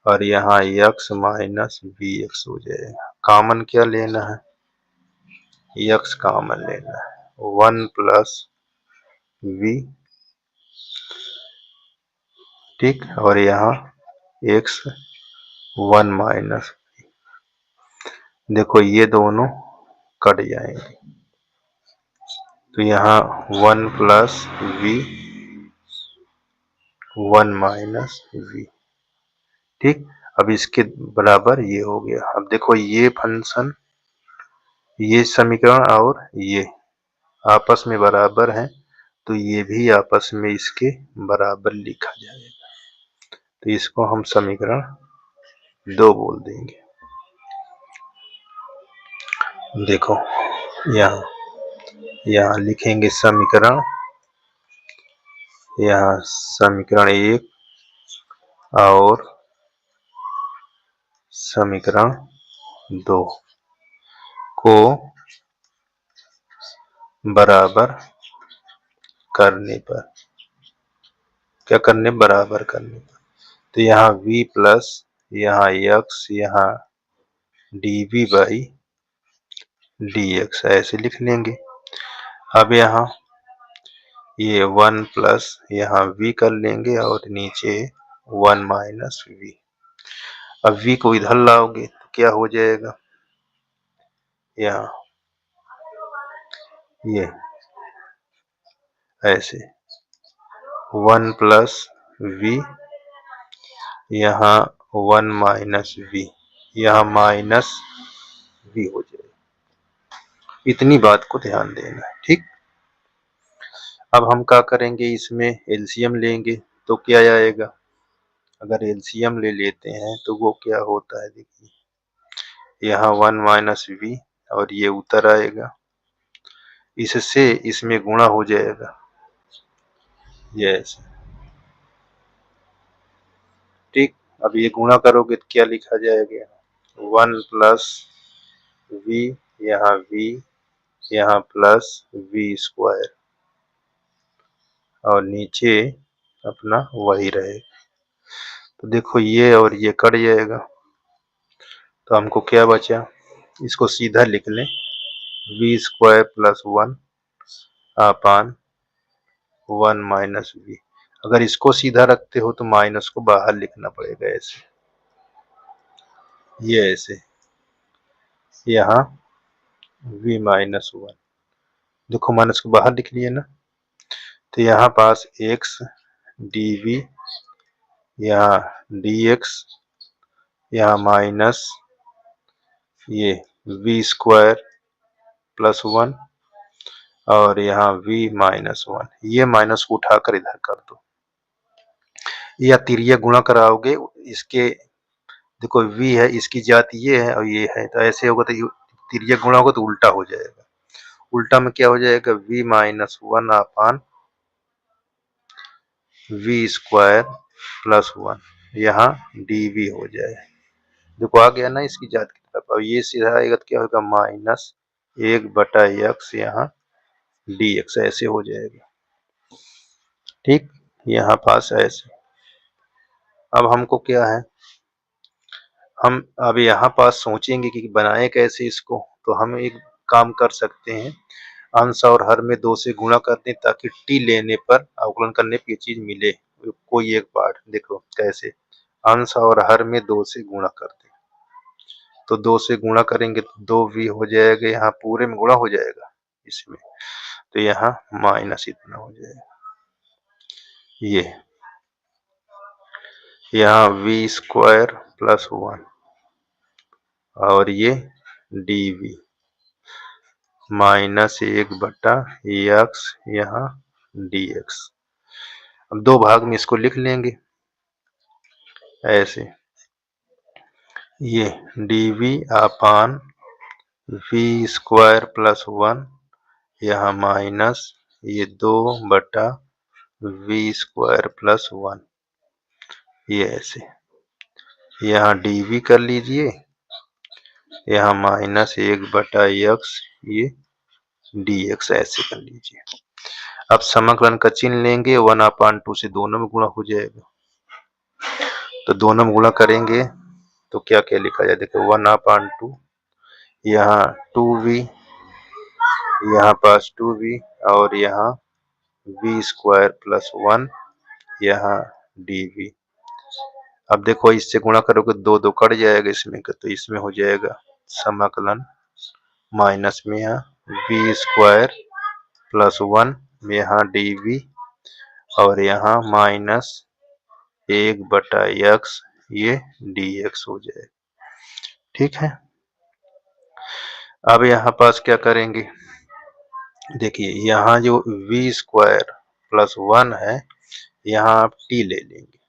और यहाँ x माइनस vx हो जाएगा। कॉमन क्या लेना है, x कॉमन लेना है। 1 प्लस v, ठीक, और यहाँ x 1 माइनस, देखो ये दोनों कट जाएंगे तो यहाँ 1 प्लस v 1 माइनस v, ठीक। अब इसके बराबर ये हो गया। अब देखो ये फंक्शन, ये समीकरण और ये आपस में बराबर हैं, तो ये भी आपस में इसके बराबर लिखा जाएगा। तो इसको हम समीकरण 2 बोल देंगे। देखो यहाँ लिखेंगे समीकरण, यहाँ समीकरण 1 और समीकरण 2 को बराबर करने पर, क्या करने, बराबर करने पर, तो यहाँ v प्लस यहाँ x यहाँ dv बाई dx ऐसे लिख लेंगे। अब यहाँ ये 1 प्लस यहाँ v कर लेंगे और नीचे 1 माइनस v। अब v को इधर लाओगे तो क्या हो जाएगा, यहाँ ये ऐसे 1 प्लस v यहाँ 1 माइनस v, यहाँ माइनस v हो जाएगा। इतनी बात को ध्यान देना है, ठीक। अब हम क्या करेंगे, इसमें एलसीएम लेंगे तो क्या आएगा, अगर एलसीएम ले लेते हैं तो वो क्या होता है, देखिए यहाँ 1 माइनस v और ये उतर आएगा, इससे इसमें गुणा हो जाएगा, ये ऐसे, ठीक। अब ये गुणा करोगे तो क्या लिखा जाएगा, 1 प्लस v यहाँ प्लस v स्क्वायर और नीचे अपना वही रहेगा। तो देखो ये और ये कट जाएगा, तो हमको क्या बचा, इसको सीधा लिख लें, v स्क्वायर प्लस 1 अपान 1 माइनस v। अगर इसको सीधा रखते हो तो माइनस को बाहर लिखना पड़ेगा, ऐसे, ये ऐसे, यहाँ v माइनस 1, देखो माइनस को बाहर लिख लिए ना, तो यहाँ पास x dv यहाँ dx यहाँ माइनस ये v स्क्वायर प्लस 1 और यहाँ v माइनस 1, ये माइनस को उठाकर इधर कर दो, या तिर्यक गुणा कराओगे इसके, देखो v है, इसकी जाति ये है और ये है, तो ऐसे होगा तो तिर्यक गुणा होगा तो उल्टा हो जाएगा। उल्टा में क्या हो जाएगा, v माइनस 1 अपान v स्क्वायर प्लस 1, यहाँ dv हो जाए। देखो आ गया ना इसकी जात की तरफ। अब ये सीधा आएगा तो क्या होगा, माइनस 1/x यहाँ dx ऐसे हो जाएगा, ठीक। यहाँ पास ऐसे। अब हमको क्या है, हम अब यहाँ पास सोचेंगे कि बनाए कैसे इसको, तो हम एक काम कर सकते हैं, अंश और हर में 2 से गुणा कर दें ताकि t लेने पर अवकलन करने पर ये चीज मिले, कोई एक पार्ट। देखो कैसे, अंश और हर में 2 से गुणा कर दें, तो 2 से गुणा करेंगे तो 2v हो जाएगा, यहाँ पूरे में गुणा हो जाएगा इसमें, तो यहाँ माइनस इतना हो जाएगा, ये यहाँ v स्क्वायर प्लस 1 और ये dv माइनस 1/x यहाँ dx। अब 2 भाग में इसको लिख लेंगे ऐसे, ये dv अपान v स्क्वायर प्लस 1 यहाँ माइनस ये 2/v स्क्वायर प्लस 1, ये ऐसे, यहाँ dv कर लीजिए, यहाँ माइनस 1/x ये dx ऐसे कर लीजिए। अब समाकलन का चिन्ह लेंगे, 1/2 से दोनों में गुणा हो जाएगा, तो दोनों में गुणा करेंगे तो क्या क्या लिखा जाए, देखो 1/2 यहाँ 2v, यहाँ पास 2v और यहाँ v स्क्वायर प्लस 1 यहाँ dv। अब देखो इससे गुणा करोगे 2 कट जाएगा इसमें का, तो इसमें हो जाएगा समाकलन माइनस में यहाँ v स्क्वायर प्लस 1 यहाँ dv और यहाँ माइनस 1/x ये dx हो जाएगा। ठीक है, अब यहाँ पास क्या करेंगे, देखिए यहाँ जो v स्क्वायर प्लस 1 है यहाँ आप t ले लेंगे,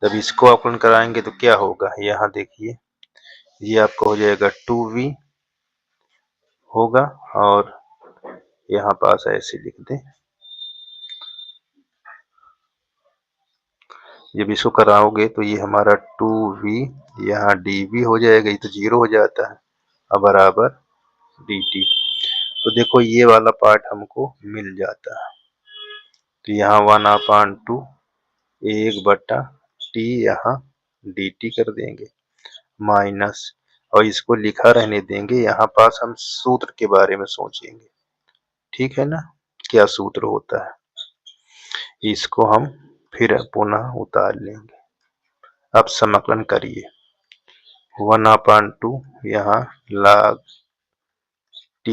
जब इसको अवकलन कराएंगे तो क्या होगा, यहाँ देखिए ये आपको हो जाएगा 2v होगा और यहाँ पास ऐसे लिख दें, जब इसको कराओगे तो ये हमारा 2v यहाँ dv हो जाएगा, ये तो 0 हो जाता है, अब बराबर dt। तो देखो ये वाला पार्ट हमको मिल जाता है, तो यहाँ 1/2 1/t यहाँ dt कर देंगे माइनस, और इसको लिखा रहने देंगे, यहाँ पास हम सूत्र के बारे में सोचेंगे। ठीक है ना, क्या सूत्र होता है इसको हम फिर पुनः उतार लेंगे। अब समाकलन करिए, 1/2 यहाँ log t,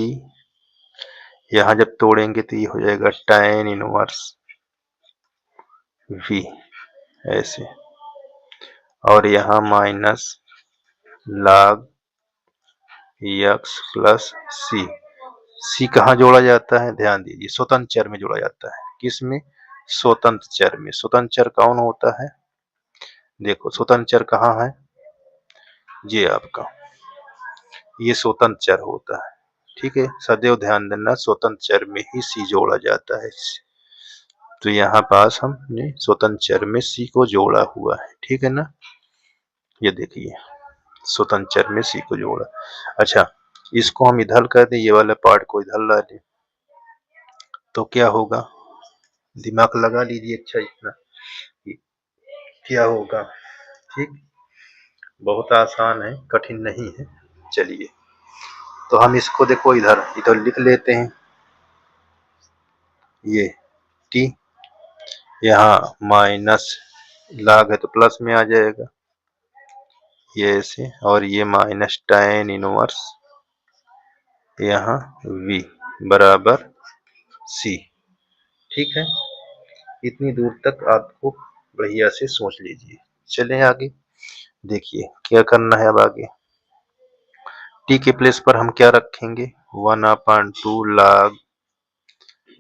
यहाँ जब तोड़ेंगे तो ये हो जाएगा tan इनवर्स v ऐसे, और यहाँ minus log x plus c कहाँ जोड़ा जाता है, ध्यान दीजिए स्वतंत्र चर में जोड़ा जाता है। किस में, स्वतंत्र चर में। स्वतंत्र चर कौन होता है, देखो स्वतंत्र चर कहाँ है, ये आपका ये स्वतंत्र चर होता है। ठीक है, सदैव ध्यान देना स्वतंत्र चर में ही c जोड़ा जाता है, तो यहाँ पास हमने स्वतंत्र चर में c को जोड़ा हुआ है। ठीक है ना, ये देखिए स्वतंत्र चर में c को जोड़ा। अच्छा, इसको हम इधर कर दें, ये वाला पार्ट को इधर ला दें, तो क्या होगा, दिमाग लगा लीजिए अच्छा इतना क्या होगा। ठीक, बहुत आसान है, कठिन नहीं है। चलिए तो हम इसको देखो इधर इधर लिख लेते हैं, ये t यहाँ माइनस log है तो प्लस में आ जाएगा ये ऐसे, और ये माइनस tan इनवर्स यहाँ v बराबर c। ठीक है, इतनी दूर तक आपको बढ़िया से सोच लीजिए। चलें आगे, देखिए क्या करना है। अब आगे t के प्लेस पर हम क्या रखेंगे, 1/2 log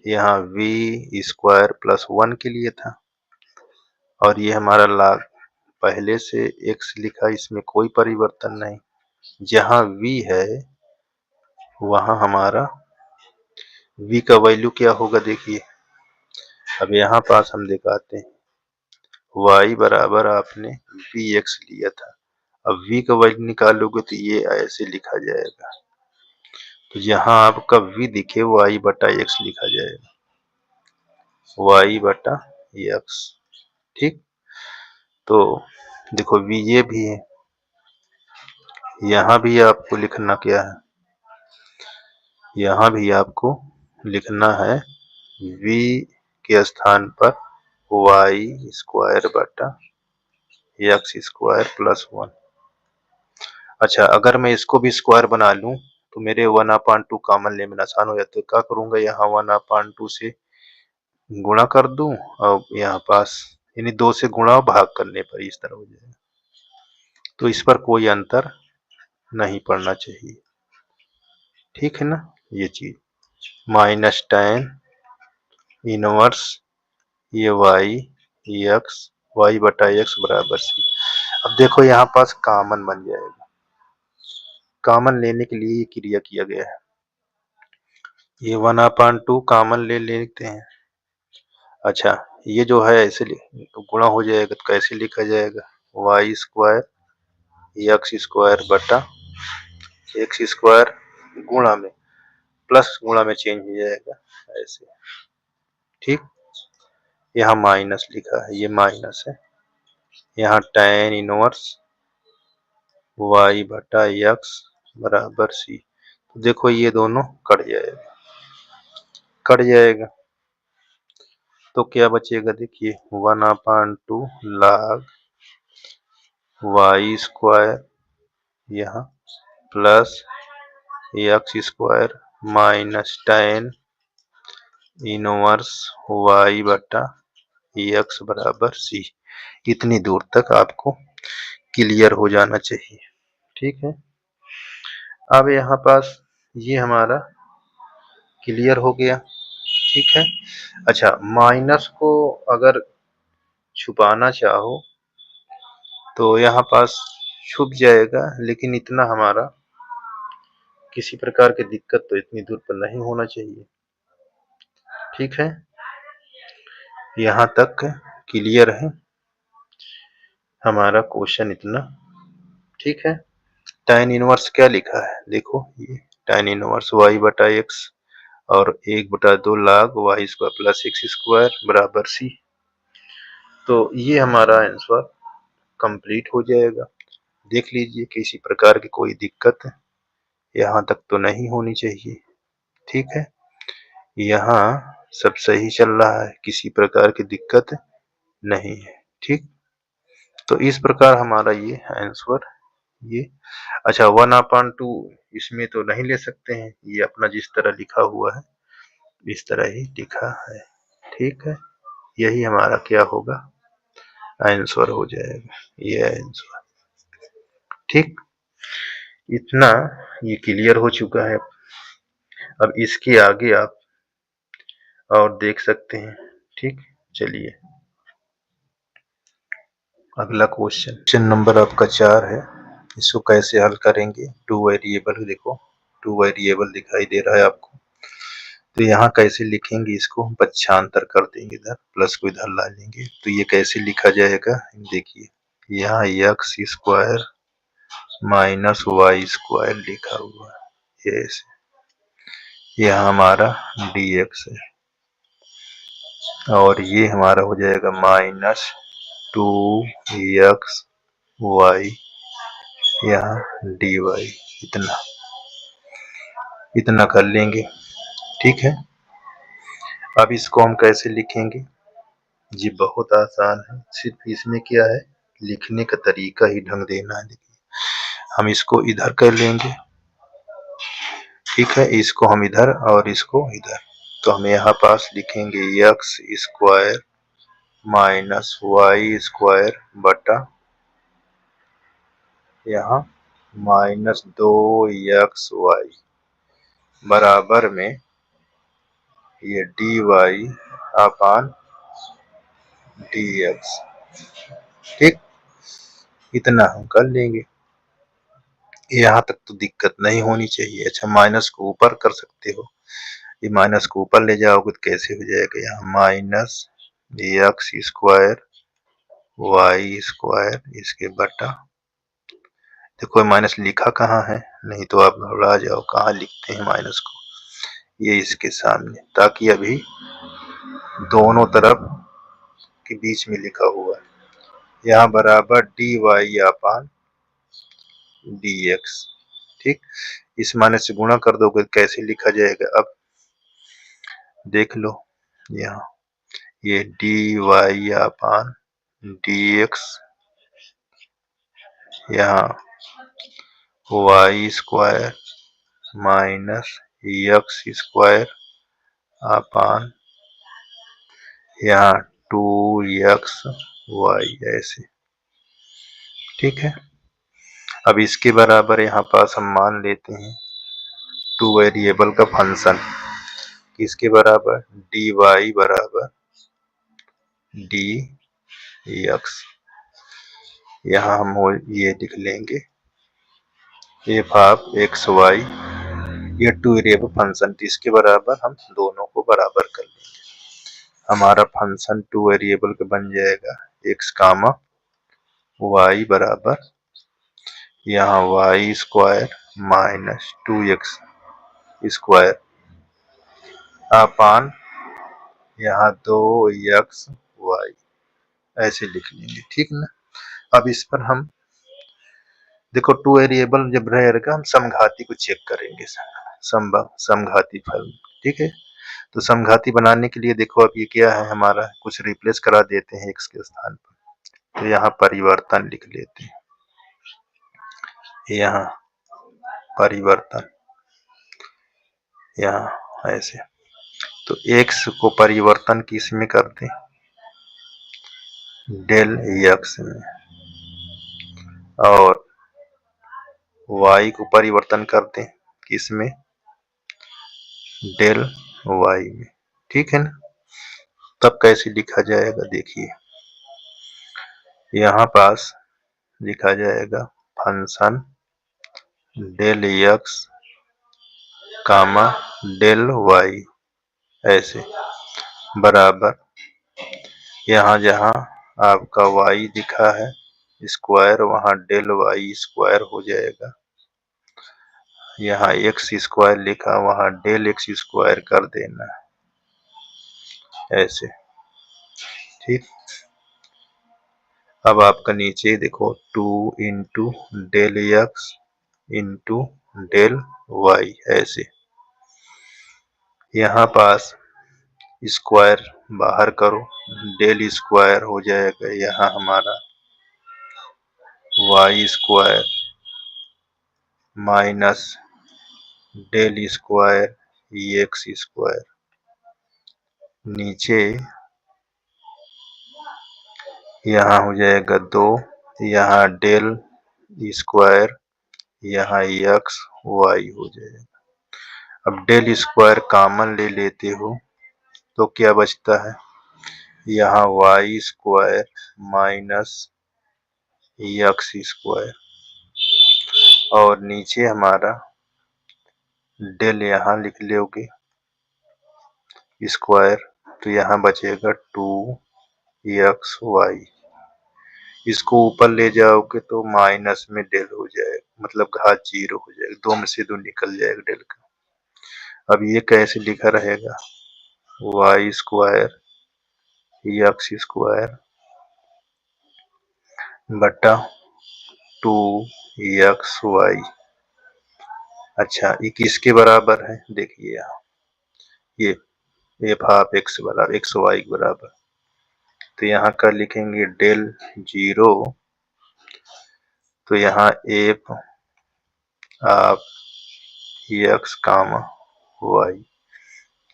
यहाँ v स्क्वायर प्लस 1 के लिए था, और ये हमारा log पहले से x लिखा, इसमें कोई परिवर्तन नहीं, जहाँ v है वहाँ हमारा v का वैल्यू क्या होगा, देखिए अब यहाँ पास हम दिखाते हैं, y बराबर आपने vx लिया था, अब v का वैल्यू निकालोगे तो ये ऐसे लिखा जाएगा, तो जहाँ आपका v दिखे y/x लिखा जाएगा, y/x। ठीक, तो देखो v ये भी है, यहाँ भी आपको लिखना क्या है, यहाँ भी आपको लिखना है v के स्थान पर y स्क्वायर बटा x स्क्वायर प्लस 1। अच्छा, अगर मैं इसको भी स्क्वायर बना लूं तो मेरे 1/2 कॉमन लेने में आसान हो जाता है। क्या करूंगा, यहाँ 1/2 से गुणा कर दूं और यहाँ पास यानी 2 से गुणा और भाग करने पर इस तरह हो जाएगा, तो इस पर कोई अंतर नहीं पड़ना चाहिए। ठीक है ना, ये चीज माइनस tan इनवर्स ये y x y बटा x बराबर c। अब देखो यहाँ पास कॉमन बन जाएगा, कॉमन लेने के लिए ये क्रिया किया गया है। ये 1/2 कॉमन ले लेते हैं। अच्छा, ये जो है ऐसे गुणा हो जाएगा तो कैसे लिखा जाएगा, वाई स्क्वायर एक्स स्क्वायर बटा एक्स स्क्वायर गुणा में प्लस गुणा में चेंज हो जाएगा ऐसे। ठीक, यहाँ माइनस लिखा है, ये माइनस है, यहाँ tan इनवर्स y बटा एक्स बराबर सी। तो देखो ये दोनों कट जाएगा, कट जाएगा तो क्या बचेगा, देखिए 1/2 log y स्क्वायर यहाँ plus x square minus tan inverse y बटा एक्स बराबर सी। इतनी दूर तक आपको क्लियर हो जाना चाहिए। ठीक है, अब यहाँ पास ये हमारा क्लियर हो गया। ठीक है, अच्छा माइनस को अगर छुपाना चाहो तो यहाँ पास छुप जाएगा, लेकिन इतना हमारा किसी प्रकार की दिक्कत तो इतनी दूर पर नहीं होना चाहिए। ठीक है, यहाँ तक क्लियर है हमारा क्वेश्चन इतना। ठीक है, tan इनवर्स क्या लिखा है, देखो ये tan इनवर्स y बटा एक्स और 1/2 log y square plus x square बराबर सी। तो ये हमारा आंसर कंप्लीट हो जाएगा। देख लीजिए किसी प्रकार की कोई दिक्कत यहाँ तक तो नहीं होनी चाहिए। ठीक है, यहाँ सब सही चल रहा है, किसी प्रकार की दिक्कत नहीं है। ठीक, तो इस प्रकार हमारा ये आंसर ये। अच्छा 1/2 इसमें तो नहीं ले सकते हैं, ये अपना जिस तरह लिखा हुआ है इस तरह ही लिखा है। ठीक है, यही हमारा क्या होगा, आंसर हो जाएगा, ये आंसर। ठीक, इतना ये क्लियर हो चुका है। अब इसके आगे आप और देख सकते हैं। ठीक, चलिए अगला क्वेश्चन नंबर आपका 4 है। इसको कैसे हल करेंगे, 2 वेरिएबल, देखो 2 वेरिएबल दिखाई दे रहा है आपको, तो यहाँ कैसे लिखेंगे, इसको पक्षांतर कर देंगे, इधर प्लस को इधर ला लेंगे, तो ये कैसे लिखा जाएगा, देखिए यहाँ x square minus y square लिखा हुआ है, ये ऐसे, यह हमारा dx है और ये हमारा हो जाएगा माइनस 2x y यहाँ dy, इतना इतना कर लेंगे। ठीक है, अब इसको हम कैसे लिखेंगे, जी बहुत आसान है, सिर्फ इसमें क्या है, लिखने का तरीका ही ढंग देना है। देखिए हम इसको इधर कर लेंगे, ठीक है, इसको हम इधर और इसको इधर, तो हम यहाँ पास लिखेंगे x square minus y square बटा यहाँ माइनस 2xy बराबर में ये dy अपान dx। ठीक, इतना हम कर लेंगे, यहाँ तक तो दिक्कत नहीं होनी चाहिए। अच्छा माइनस को ऊपर कर सकते हो, ये माइनस को ऊपर ले जाओगे तो कैसे हो जाएगा, यहाँ minus x square y square इसके बटा, देखो माइनस लिखा कहाँ है, नहीं तो आप घबरा जाओ कहाँ लिखते हैं माइनस को, ये इसके सामने, ताकि अभी दोनों तरफ के बीच में लिखा हुआ है, यहाँ बराबर डी वाई अपान dx। ठीक, इस माइनस से गुणा कर दोगे कैसे लिखा जाएगा, अब देख लो, यहाँ ये dy अपान dx, यहाँ y square minus x square upon यहाँ 2xy ऐसे। ठीक है, अब इसके बराबर यहाँ पास हम मान लेते हैं 2 वेरिएबल का फंक्शन, इसके बराबर dy बराबर डी एक्स, यहाँ हम ये लिख लेंगे एफ ऑफ एक्स वाई, ये टू वेरिएबल फंक्शन, तो इसके बराबर हम दोनों को बराबर कर लेंगे। हमारा फंक्शन टू वेरिएबल का बन जाएगा एक्स कामा वाई बराबर, यहाँ y square minus 2x square upon यहाँ 2x वाई, ऐसे लिख लेंगे। ठीक ना। अब इस पर हम देखो टू वेरिएबल जब रहेगा हम समघाती को चेक करेंगे, समघाती फल। ठीक है, तो समघाती बनाने के लिए देखो अब ये क्या है हमारा, कुछ रिप्लेस करा देते हैं x के स्थान पर, तो यहाँ परिवर्तन लिख लेते हैं, यहाँ परिवर्तन, यहाँ ऐसे, तो x को परिवर्तन किस में कर दें, डेल x में, और y को परिवर्तन कर दें किस में, डेल y में। ठीक है ना। तब कैसे लिखा जाएगा, देखिए यहाँ पास लिखा जाएगा फंक्शन डेल x कामा डेल y, ऐसे बराबर, यहाँ जहाँ आपका y लिखा है स्क्वायर, वहाँ डेल y स्क्वायर हो जाएगा, यहाँ x स्क्वायर लिखा वहाँ डेल x स्क्वायर कर देना, ऐसे। ठीक, अब आपका नीचे देखो 2 into del x into del y, ऐसे। यहाँ पास स्क्वायर बाहर करो, डेल स्क्वायर हो जाएगा यहाँ हमारा y square minus del square x square, नीचे यहाँ हो जाएगा 2, यहाँ डेल स्क्वायर, यहाँ एक्स वाई हो जाएगा। अब डेल स्क्वायर कॉमन ले लेते हो तो क्या बचता है, यहाँ y square minus x square, और नीचे हमारा डेल यहाँ लिख लोगे स्क्वायर, तो यहाँ बचेगा 2x वाई, इसको ऊपर ले जाओगे तो माइनस में डेल हो जाएगा, मतलब घात 0 हो जाएगा, 2 में से 2 निकल जाएगा डेल का। अब ये कैसे लिखा रहेगा, वाई स्क्वायर एक्स स्क्वायर बटा 2x वाई। अच्छा ये किसके बराबर है, देखिए यहाँ ये एफ ऑफ एक्स बराबर एक्स वाई के बराबर, तो यहाँ का लिखेंगे डेल 0, तो यहाँ f of x comma y,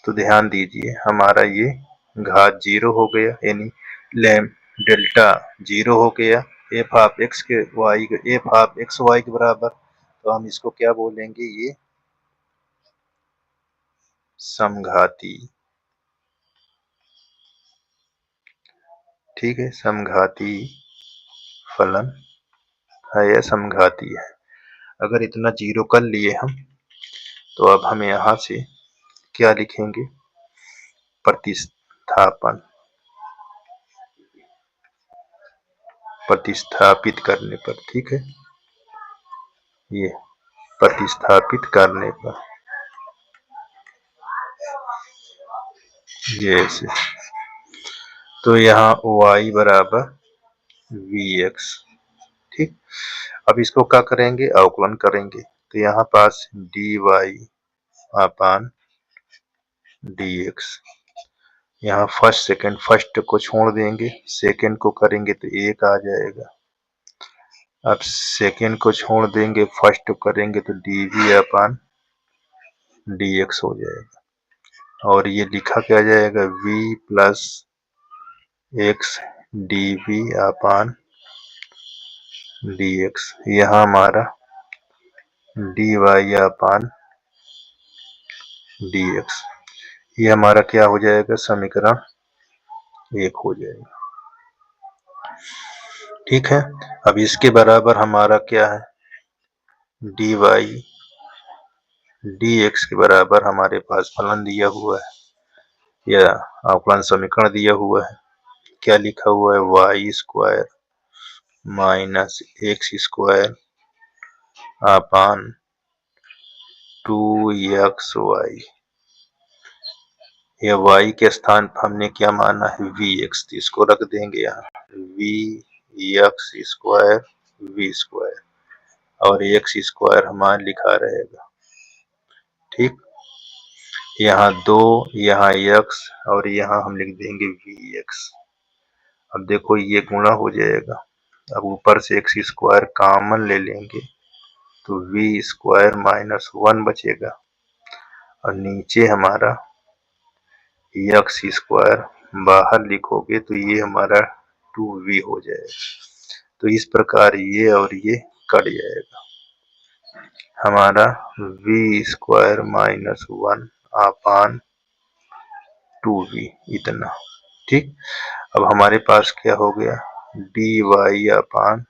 तो ध्यान दीजिए हमारा ये घात 0 हो गया, यानी लैम डेल्टा 0 हो गया, एफ ऑफ एक्स के y f of x y के बराबर, तो हम इसको क्या बोलेंगे, ये समघाती। ठीक है, समघाती फलन है या समघाती है। अगर इतना 0 कर लिए हम, तो अब हम यहाँ से क्या लिखेंगे, प्रतिस्थापन, प्रतिस्थापित करने पर। ठीक है, ये प्रतिस्थापित करने पर ये ऐसे, तो यहाँ y बराबर vx। ठीक, अब इसको क्या करेंगे, अवकलन करेंगे, तो यहाँ पास dy अपान dx, यहाँ फर्स्ट सेकंड, फर्स्ट को छोड़ देंगे, सेकंड को करेंगे तो 1 आ जाएगा। अब सेकंड को छोड़ देंगे, फर्स्ट को करेंगे तो dv अपान dx हो जाएगा, और ये लिखा क्या जाएगा, v प्लस एक्स dv अपान dx, यहाँ हमारा dy अपान dx, ये हमारा क्या हो जाएगा, समीकरण 1 हो जाएगा। ठीक है, अब इसके बराबर हमारा क्या है, dy dx के बराबर हमारे पास फलन दिया हुआ है या अवकलन समीकरण दिया हुआ है। क्या लिखा हुआ है, y square minus x square upon 2xy। या y के स्थान पर हमने क्या माना है, vx, तो इसको रख देंगे यहाँ vx स्क्वायर v स्क्वायर और x स्क्वायर हमारा लिखा रहेगा। ठीक, यहाँ 2, यहाँ x और यहाँ हम लिख देंगे vx। अब देखो ये गुणा हो जाएगा, अब ऊपर से एक्स स्क्वायर कॉमन ले लेंगे तो v स्क्वायर माइनस 1 बचेगा और नीचे हमारा एक्स स्क्वायर बाहर लिखोगे तो ये हमारा 2v हो जाएगा। तो इस प्रकार ये और ये कट जाएगा, हमारा v स्क्वायर माइनस 1 अपान 2v इतना। ठीक, अब हमारे पास क्या हो गया, dy अपान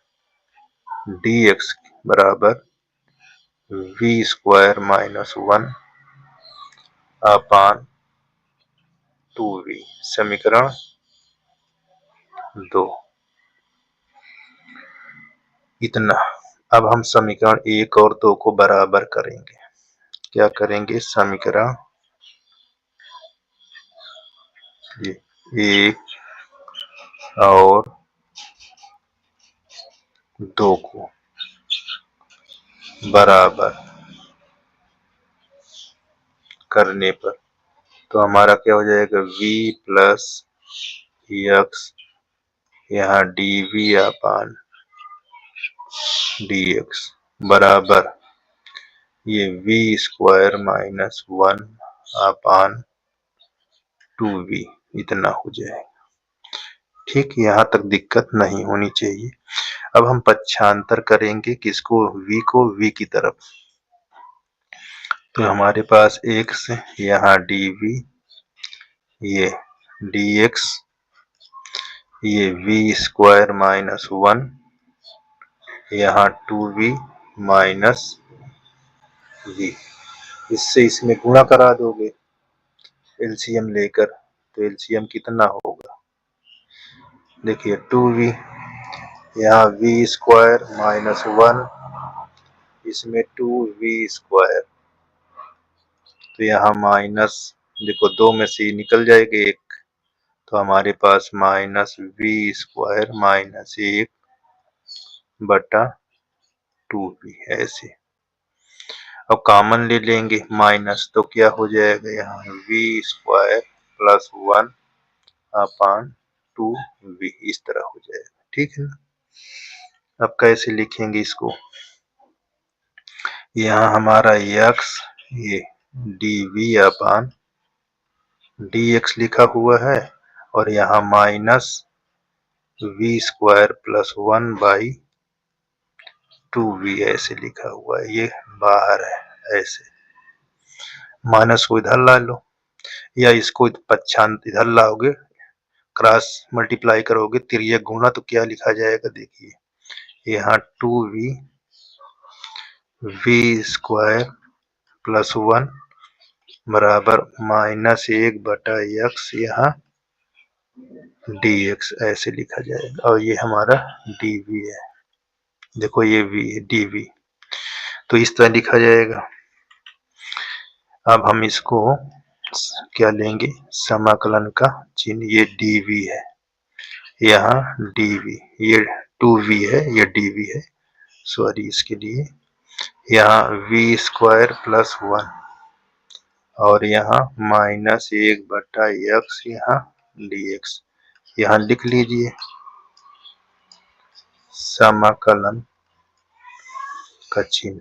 dx बराबर v स्क्वायर माइनस 1 अपान 2v, समीकरण 2 इतना। अब हम समीकरण 1 और 2 को बराबर करेंगे। क्या करेंगे, समीकरण 1 और 2 को बराबर करने पर तो हमारा क्या हो जाएगा, v प्लस एक्स यहाँ dv अपान dx बराबर ये v स्क्वायर माइनस 1 अपान 2v इतना हो जाएगा। ठीक, यहाँ तक दिक्कत नहीं होनी चाहिए। अब हम पक्षांतर करेंगे किसको, v को v की तरफ, तो हमारे पास x यहाँ dv, ये dx, ये v स्क्वायर माइनस 1 यहाँ 2v माइनस v, इससे इसमें गुणा करा दोगे एलसीएम लेकर, तो एलसीएम कितना होगा, देखिए 2v यहाँ v स्क्वायर माइनस 1 इसमें 2v स्क्वायर, तो यहाँ माइनस, देखो 2 में से निकल जाएगा 1, तो हमारे पास माइनस v स्क्वायर माइनस 1 बटा 2v ऐसे। अब कॉमन ले लेंगे माइनस, तो क्या हो जाएगा, यहाँ v स्क्वायर प्लस 1 अपान 2v इस तरह हो जाएगा। ठीक है ना, अब कैसे लिखेंगे इसको, यहाँ हमारा x ये dv अपान dx लिखा हुआ है और यहाँ minus v square plus 1 by 2v ऐसे लिखा हुआ है, ये बाहर है ऐसे, माइनस को इधर ला लो या इसको पक्षांत इधर लाओगे, क्रॉस मल्टीप्लाई करोगे तिर्यक गुणा, तो क्या लिखा जाएगा, देखिए यहाँ 2v v स्क्वायर प्लस 1 बराबर माइनस 1 बटा x यहाँ dx ऐसे लिखा जाएगा और ये हमारा dv है, देखो ये v है dv, तो इस तरह लिखा जाएगा। अब हम इसको क्या लेंगे, समाकलन का चिन्ह, ये dv है, यहाँ dv, ये 2v है, ये dv है, सॉरी इसके लिए, यहाँ v स्क्वायर प्लस 1 और यहाँ माइनस 1 बटा x यहाँ dx, यहाँ लिख लीजिए समाकलन का चिन्ह।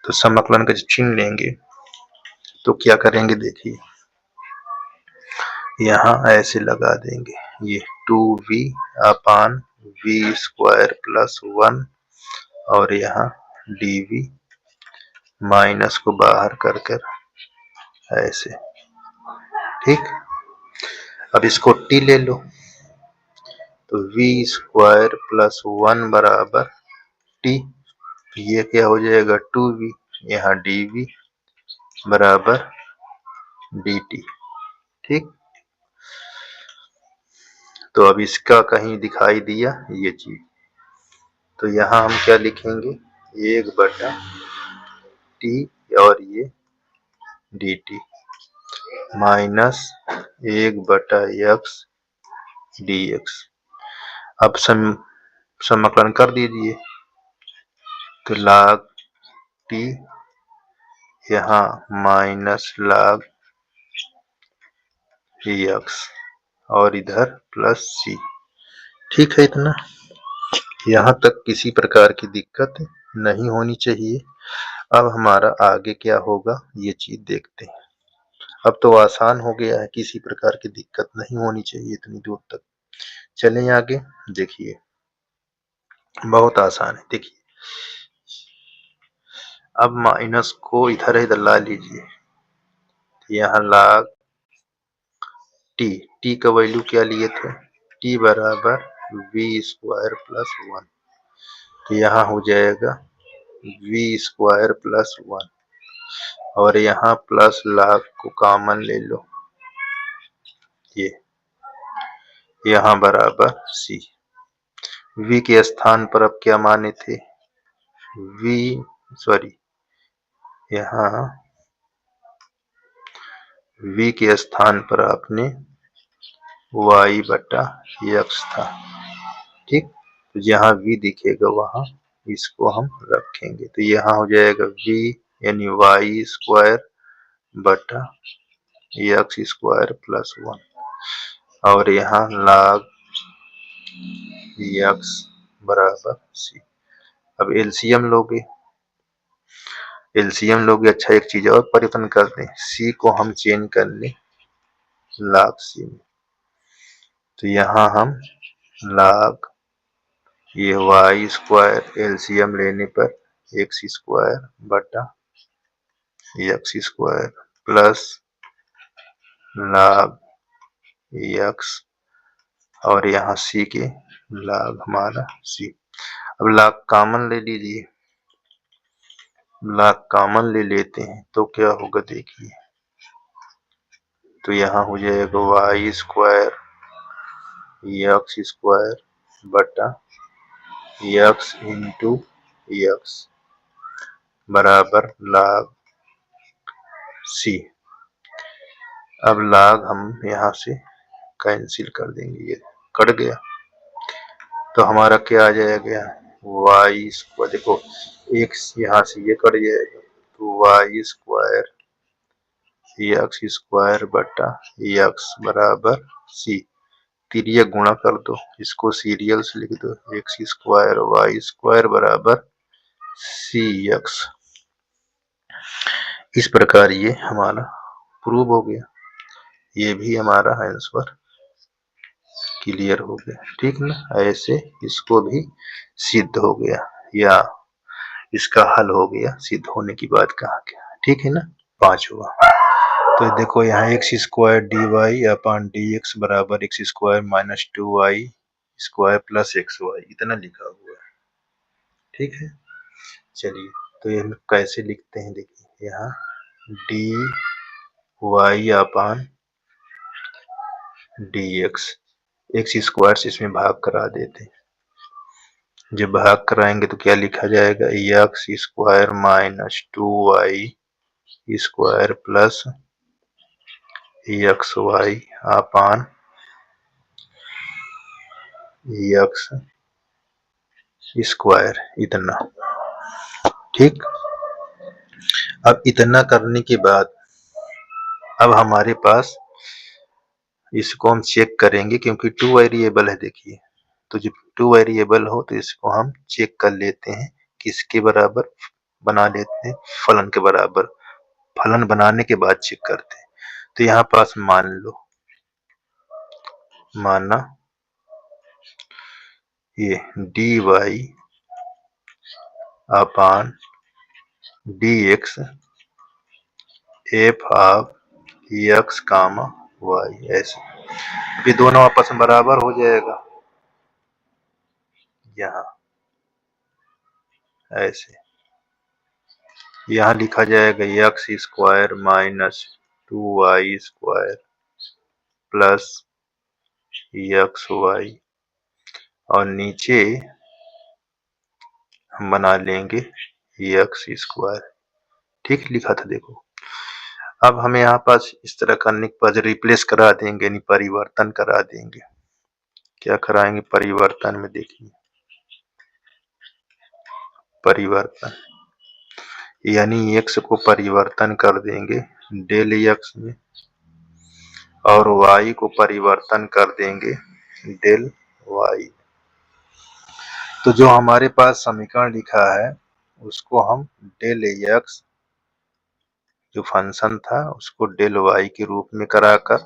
तो समाकलन का चिन्ह लेंगे तो क्या करेंगे, देखिए यहाँ ऐसे लगा देंगे, ये 2v अपान v स्क्वायर प्लस 1 और यहाँ dv माइनस को बाहर कर कर ऐसे। ठीक, अब इसको t ले लो तो v² प्लस 1 बराबर t। ये क्या हो जाएगा 2v, यहाँ dv बराबर dt। ठीक, तो अब इसका कहीं दिखाई दिया ये चीज, तो यहाँ हम क्या लिखेंगे 1/t और ये dt माइनस 1/x dx। अब समाकलन कर दीजिए तो log t यहाँ माइनस log x और इधर प्लस c। ठीक है, इतना यहाँ तक किसी प्रकार की दिक्कत नहीं होनी चाहिए। अब हमारा आगे क्या होगा ये चीज देखते हैं। अब तो आसान हो गया है, किसी प्रकार की दिक्कत नहीं होनी चाहिए इतनी दूर तक। चलें आगे, देखिए बहुत आसान है। देखिए अब माइनस को इधर इधर ला लीजिए, यहाँ log t का वैल्यू क्या लिए थे t बराबर v² प्लस 1, तो यहाँ हो जाएगा v² प्लस 1 और यहाँ प्लस log को कॉमन ले लो, ये यहाँ बराबर c। v के स्थान पर अब क्या माने थे यहाँ v के स्थान पर आपने y/x था। ठीक, तो जहाँ v दिखेगा वहां इसको हम रखेंगे, तो यहाँ हो जाएगा v यानी y² बटा x² प्लस 1 और यहाँ log x बराबर c। अब एलसीएम लोगे, अच्छा एक चीज और परिवर्तन कर दें, c को हम चेंज कर लें log c में, तो यहाँ हम log ये y² एलसीएम लेने पर x² बटा x² प्लस log x और यहाँ c के log हमारा c। अब log कॉमन ले लीजिए, log कॉमन ले लेते हैं तो क्या होगा देखिए, तो यहाँ हो जाएगा y² x² बटा x इंटू x बराबर log c। अब log हम यहाँ से कैंसिल कर देंगे, ये कट गया, तो हमारा क्या आ जाएगा y², देखो x यहाँ से ये कट जाएगा, तो y² x² बटा x बराबर c। तिर्यक गुणा कर दो, इसको सीरियल से लिख दो, x² y² बराबर cx। इस प्रकार ये हमारा प्रूव हो गया, ये भी हमारा आंसर क्लियर हो गया। ठीक ना, ऐसे इसको भी सिद्ध हो गया या इसका हल हो गया, सिद्ध होने की बात कहा गया। ठीक है ना, पांचवा, तो देखो यहाँ x² dy अपॉन dx बराबर x² minus 2y² plus xy इतना लिखा हुआ है। ठीक है, चलिए तो ये हम कैसे लिखते हैं, देखिए यहाँ dy अपॉन dx x² से इसमें भाग करा देते हैं, जब भाग कराएंगे तो क्या लिखा जाएगा x² minus 2y² plus xy upon x² इतना। ठीक, अब इतना करने के बाद अब हमारे पास इसको हम चेक करेंगे, क्योंकि 2 वेरिएबल है। देखिए, तो जब 2 वेरिएबल हो तो इसको हम चेक कर लेते हैं, किसके बराबर बना लेते हैं, फलन के बराबर। फलन बनाने के बाद चेक करते हैं, तो यहाँ पास मान लो, माना ये dy upon dx f of x, y ऐसे। अभी दोनों आपस में बराबर हो जाएगा, यहाँ ऐसे। यहाँ लिखा जाएगा x square minus 2y square plus x y, और नीचे हम बना लेंगे एक्स स्क्वायर। ठीक लिखा था देखो। अब हमें यहाँ पास इस तरह करने के बाद रिप्लेस करा देंगे, यानी परिवर्तन करा देंगे। क्या कराएंगे परिवर्तन में, देखिए परिवर्तन, यानी x को परिवर्तन कर देंगे डेल x में और y को परिवर्तन कर देंगे डेल y। तो जो हमारे पास समीकरण लिखा है उसको हम डेल x जो फंक्शन था उसको डेल y के रूप में कराकर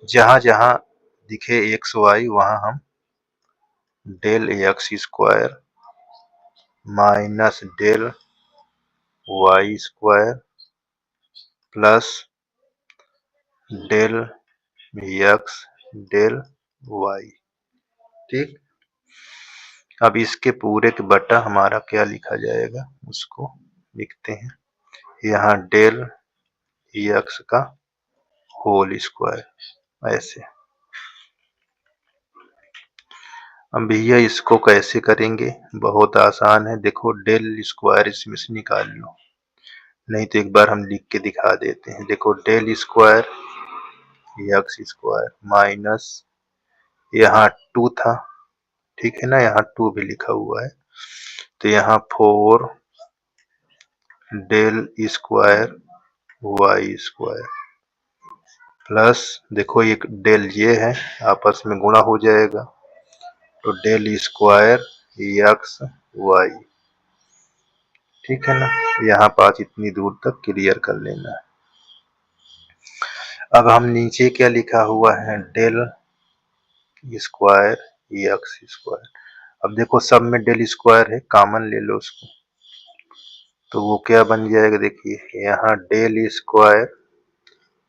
जहां जहां दिखे एक्स वाई वहां हम del x square minus del y square plus del x del y. ठीक, अब इसके पूरे के बटा हमारा क्या लिखा जाएगा उसको लिखते हैं, यहाँ डेल एक्स का होल स्क्वायर ऐसे। अब भैया इसको कैसे करेंगे, बहुत आसान है, देखो डेल स्क्वायर इसमें से निकाल लो, नहीं तो एक बार हम लिख के दिखा देते हैं। देखो del square x square minus यहाँ 2 था, ठीक है ना, यहाँ 2 भी लिखा हुआ है, तो यहाँ 4 del square y square plus देखो एक डेल ये है आपस में गुणा हो जाएगा, तो डेल स्क्वायर एक्स वाई। ठीक है ना, यहाँ पास इतनी दूर तक क्लियर कर लेना है। अब हम नीचे क्या लिखा हुआ है डेल स्क्वायर एक्स स्क्वायर। अब देखो सब में डेल स्क्वायर है, कॉमन ले लो उसको, तो वो क्या बन जाएगा, देखिए यहाँ डेल स्क्वायर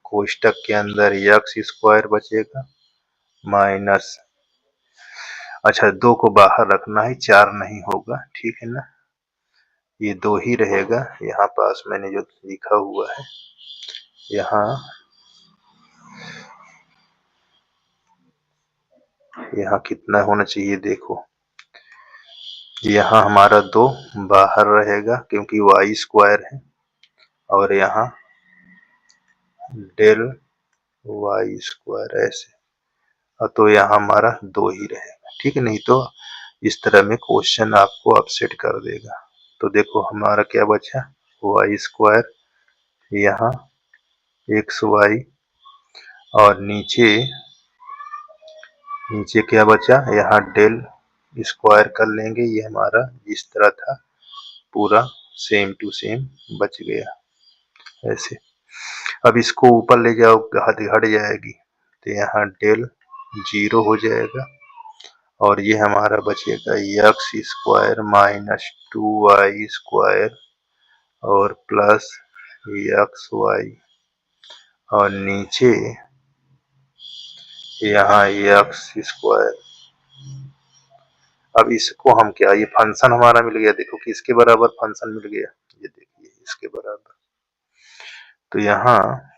कोष्टक के अंदर एक्स स्क्वायर बचेगा माइनस, अच्छा 2 को बाहर रखना है, 4 नहीं होगा, ठीक है ना, ये 2 ही रहेगा। यहाँ पास मैंने जो लिखा हुआ है यहाँ कितना होना चाहिए, देखो यहाँ हमारा 2 बाहर रहेगा क्योंकि वाई स्क्वायर है, और यहाँ डेल वाई स्क्वायर ऐसे, तो यहाँ हमारा 2 ही रहेगा। ठीक है, नहीं तो इस तरह में क्वेश्चन आपको अपसेट कर देगा। तो देखो हमारा क्या बचा, वाई स्क्वायर यहाँ एक्स वाई, और नीचे क्या बचा, यहाँ डेल स्क्वायर कर लेंगे, ये हमारा जिस तरह था पूरा सेम टू सेम बच गया ऐसे। अब इसको ऊपर ले जाओ, हट जाएगी, तो यहाँ डेल 0 हो जाएगा, और ये हमारा बचेगा x square minus 2y square और प्लस एक्स वाई, और नीचे यहाँ एक्स स्क्वायर। अब इसको हम क्या, ये फंक्शन हमारा मिल गया, देखो किसके बराबर फंक्शन मिल गया, ये देखिए इसके बराबर, तो यहाँ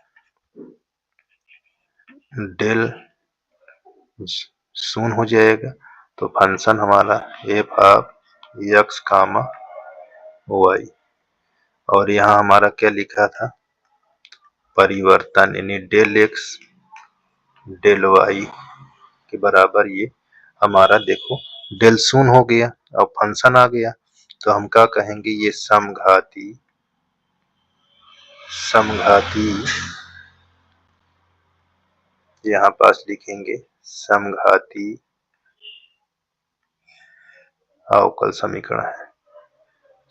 डेल 0 हो जाएगा, तो फंक्शन हमारा f of x comma y, और यहाँ हमारा क्या लिखा था परिवर्तन, यानी डेल एक्स डेल वाई के बराबर, ये हमारा देखो डेल 0 हो गया और फंक्शन आ गया, तो हम क्या कहेंगे, ये समघाती यहाँ पास लिखेंगे समघाती अवकल समीकरण है,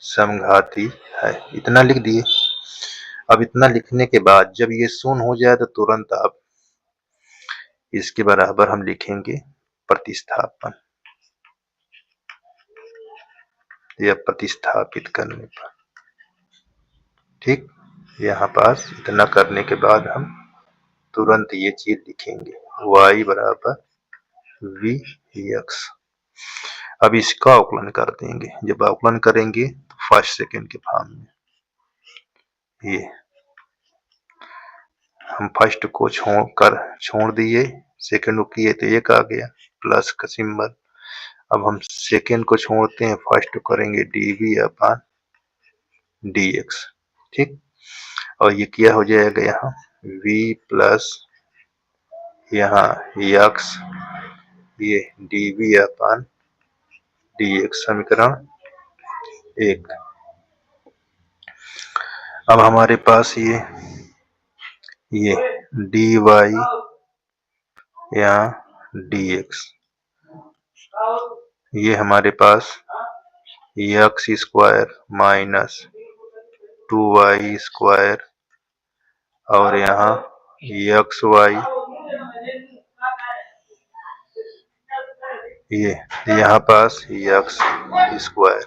समघाती है, इतना लिख दिए। अब इतना लिखने के बाद जब ये 0 हो जाए तो तुरंत आप इसके बराबर हम लिखेंगे प्रतिस्थापन, या प्रतिस्थापित करने पर। ठीक, यहाँ पास इतना करने के बाद हम तुरंत ये चीज लिखेंगे, y बराबर वी एक्स। अब इसका अवकलन कर देंगे। जब अवकलन करेंगे तो फर्स्ट सेकेंड के फॉर्म में, ये हम फर्स्ट को छोड़ दिए, सेकेंड को किए तो एक आ गया प्लस का सिंबल। अब हम सेकेंड को छोड़ते हैं, फर्स्ट करेंगे dv अपॉन dx। ठीक, और ये क्या हो जाएगा, यहाँ v प्लस यहाँ x, ये dv अपॉन dx, समीकरण 1। अब हमारे पास ये dy यहाँ dx, ये हमारे पास x square minus 2y square, और यहाँ एक्स वाई, ये यहाँ पास एक्स स्क्वायर।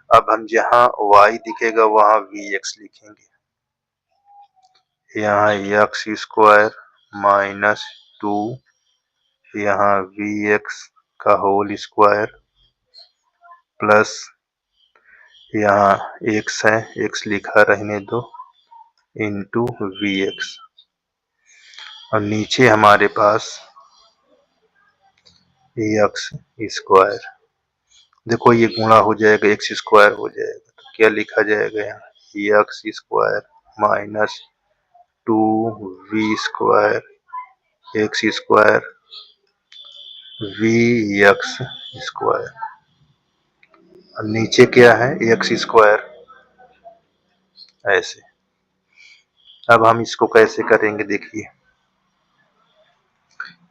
अब हम जहाँ y दिखेगा वहाँ vx लिखेंगे। यहाँ एक्स स्क्वायर माइनस 2, यहाँ vx का होल स्क्वायर, प्लस यहाँ x है, x लिखा रहने दो, इंटू vx। और नीचे हमारे पास एक्स स्क्वायर, देखो ये गुणा हो जाएगा, एक्स स्क्वायर हो जाएगा, तो क्या लिखा जाएगा यहाँ x square minus 2v square x square v x square. और नीचे क्या है, एक्स स्क्वायर, ऐसे। अब हम इसको कैसे करेंगे, देखिए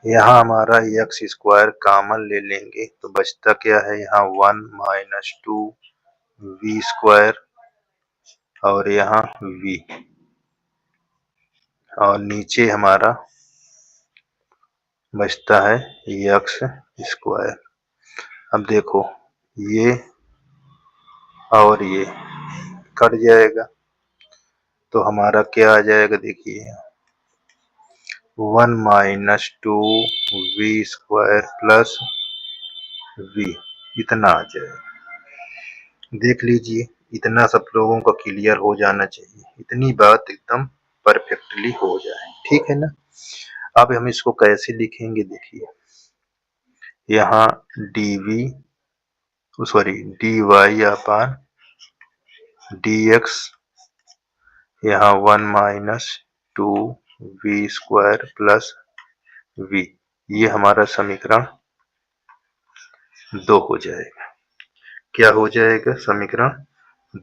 यहाँ हमारा एक्स स्क्वायर कॉमन ले लेंगे तो बचता क्या है, यहाँ 1 माइनस 2v स्क्वायर, और यहाँ v, और नीचे हमारा बचता है एक्स स्क्वायर। अब देखो ये और ये कट जाएगा, तो हमारा क्या आ जाएगा, देखिए 1 minus 2v square plus v, इतना आ जाएगा। देख लीजिए, इतना सब लोगों का क्लियर हो जाना चाहिए, इतनी बात एकदम परफेक्टली हो जाए, ठीक है ना। अब हम इसको कैसे लिखेंगे, देखिए यहाँ dy अपॉन dx, यहाँ 1 minus 2v square plus v, ये हमारा समीकरण 2 हो जाएगा। क्या हो जाएगा, समीकरण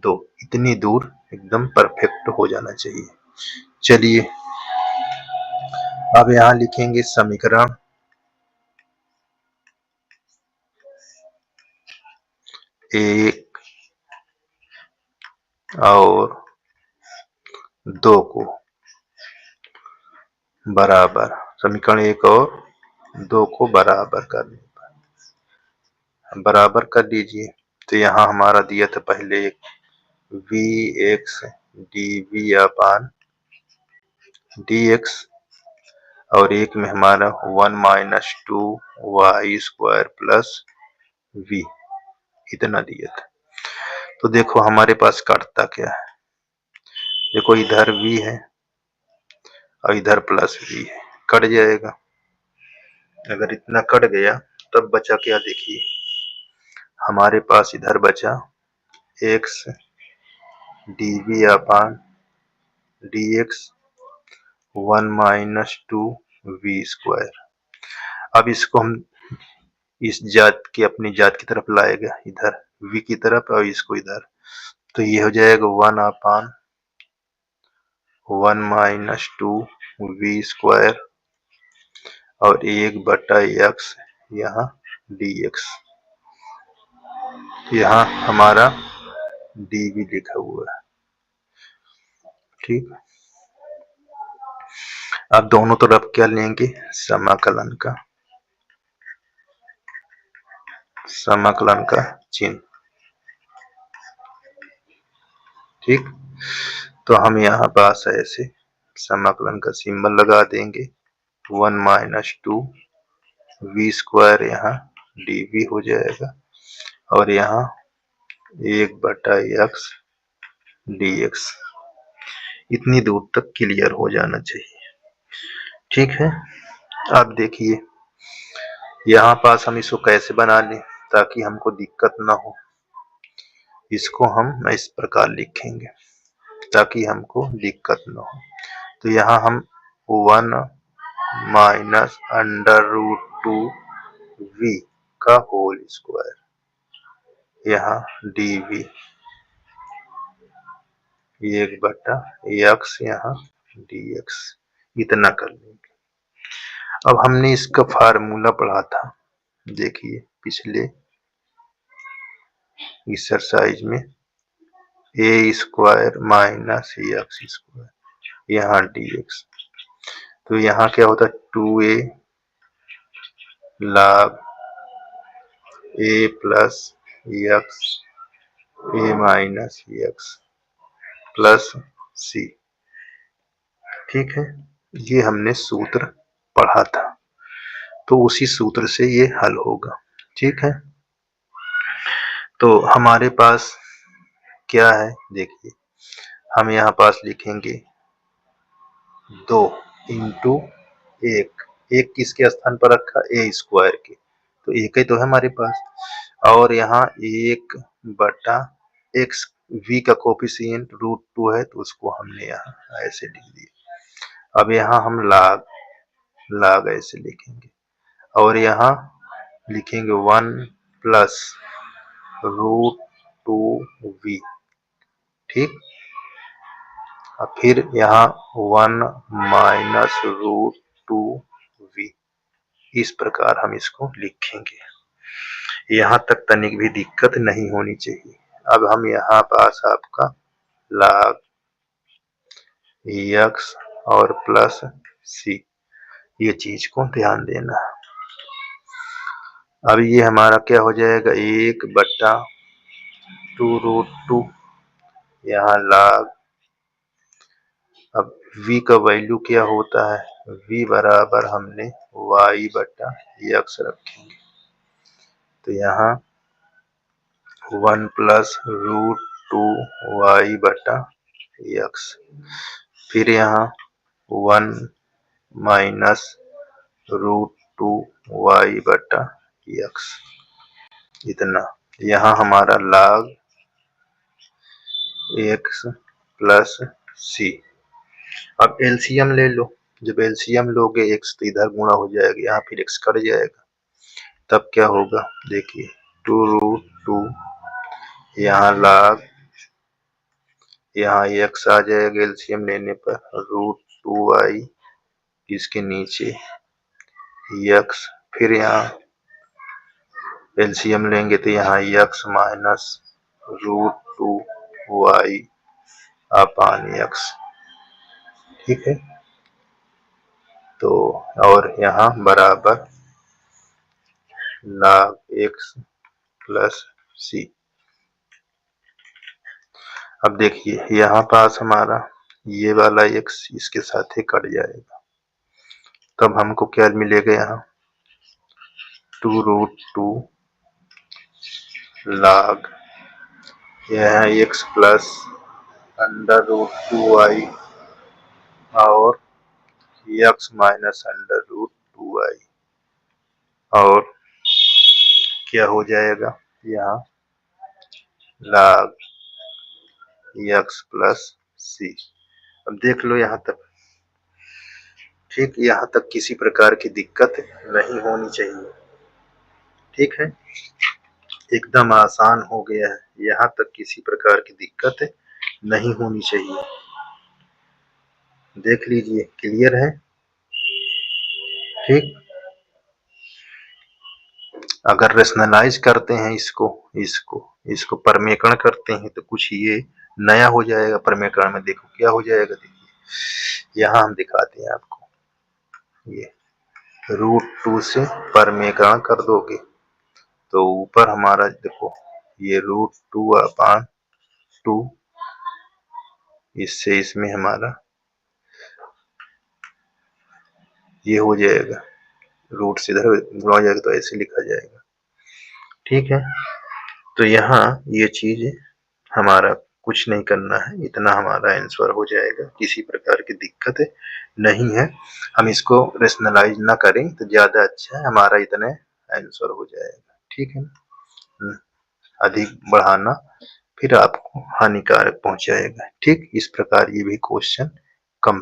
2। इतनी दूर एकदम परफेक्ट हो जाना चाहिए। चलिए अब यहाँ लिखेंगे समीकरण 1 और 2 को बराबर, समीकरण 1 और 2 को बराबर कर दीजिए। तो यहाँ हमारा दिया था पहले v x d upon dx, और एक में हमारा 1 minus 2y square plus v, इतना दिया था। तो देखो हमारे पास काटता क्या है, देखो इधर v है और इधर प्लस v है, कट जाएगा। अगर इतना कट गया तब बचा क्या, देखिए हमारे पास इधर बचा x dv upon dx 1 minus 2v square. अब इसको हम इस जात की, अपनी जात की तरफ लाएगा, इधर v की तरफ और इसको इधर, तो ये हो जाएगा 1 अपॉन 1 माइनस 2v स्क्वायर और 1/x यहाँ dx, यहाँ हमारा dv लिखा हुआ है, ठीक। अब दोनों तरफ क्या लेंगे, समाकलन का चिन्ह, ठीक। तो हम यहाँ पास ऐसे समाकलन का सिंबल लगा देंगे, 1 माइनस 2 वी स्क्वायर यहाँ dv हो जाएगा और यहाँ 1/x dx। इतनी दूर तक क्लियर हो जाना चाहिए। ठीक है, अब देखिए यहाँ पास हम इसको कैसे बना लें ताकि हमको दिक्कत ना हो। इसको हम इस प्रकार लिखेंगे ताकि हमको दिक्कत ना हो। तो यहाँ हम 1 माइनस √2 v का होल स्क्वायर यहाँ dv 1/x यहाँ dx इतना कर लेंगे। अब हमने इसका फार्मूला पढ़ा था, देखिए पिछले एक्सरसाइज में a square minus x square यहाँ dx। तो यहाँ क्या होता है 2a log a plus x a minus x plus c। ठीक है, ये हमने सूत्र पढ़ा था तो उसी सूत्र से ये हल होगा। ठीक है, तो हमारे पास क्या है, देखिए हम यहाँ पास लिखेंगे 2 इंटू 1 किसके स्थान पर रखा, a स्क्वायर के, तो एक ही तो है हमारे पास। और यहाँ 1/x v का कोफिशिएंट √2 है तो उसको हमने यहाँ ऐसे लिख दिया। अब यहाँ हम log ऐसे लिखेंगे और यहाँ लिखेंगे 1 प्लस √2v। ठीक, और फिर यहाँ 1 माइनस √2v। इस प्रकार हम इसको लिखेंगे। यहाँ तक तनिक भी दिक्कत नहीं होनी चाहिए। अब हम यहाँ पास आपका log x और प्लस c, ये चीज को ध्यान देना। अब ये हमारा क्या हो जाएगा 1/2√2 यहाँ log। अब v का वैल्यू क्या होता है, v बराबर हमने y/x रखेंगे। तो यहाँ 1 प्लस √2y/x, फिर यहाँ 1 माइनस √2y/x इतना। यहाँ हमारा log x प्लस c। अब एलसीएम ले लो, जब एलसीएम लोगे x तो इधर गुणा हो जाएगा, यहाँ फिर x कट जाएगा, तब क्या होगा देखिए 2√2 यहाँ log, यहाँ x आ जाएगा एलसीएम लेने पर √2y, इसके नीचे x, फिर यहाँ एलसीएम लेंगे तो यहाँ x माइनस √2y अपान x। ठीक है, तो और यहाँ बराबर log x प्लस c। अब देखिए यहाँ पास हमारा ये वाला x इसके साथ ही कट जाएगा, तब हमको क्या मिलेगा यहाँ 2√2 log यहाँ x प्लस √2y और x माइनस √2y और क्या हो जाएगा यहाँ log x प्लस c। अब देख लो यहाँ तक। ठीक, यहाँ तक किसी प्रकार की दिक्कत नहीं होनी चाहिए। ठीक है, एकदम आसान हो गया है, यहाँ तक किसी प्रकार की दिक्कत नहीं होनी चाहिए। देख लीजिए, क्लियर है। ठीक, अगर रेशनलाइज करते हैं इसको परमेकरण करते हैं तो कुछ ये नया हो जाएगा। परमेकरण में देखो क्या हो जाएगा, देखिए यहाँ हम दिखाते हैं आपको, ये √2 से परमेकरण कर दोगे तो ऊपर हमारा देखो ये √2/2, इससे इसमें हमारा ये हो जाएगा, रूट से इधर गुणा हो जाएगा तो ऐसे लिखा जाएगा, ठीक है। तो यहाँ ये चीज़ हमारा कुछ नहीं करना है, इतना हमारा आंसर हो जाएगा, किसी प्रकार की दिक्कत नहीं है। हम इसको रेशनलाइज ना करें तो ज़्यादा अच्छा है, हमारा इतने आंसर हो जाएगा, ठीक है ना। अधिक बढ़ाना फिर आपको हानिकारक पहुंचाएगा, ठीक। इस प्रकार ये भी क्वेश्चन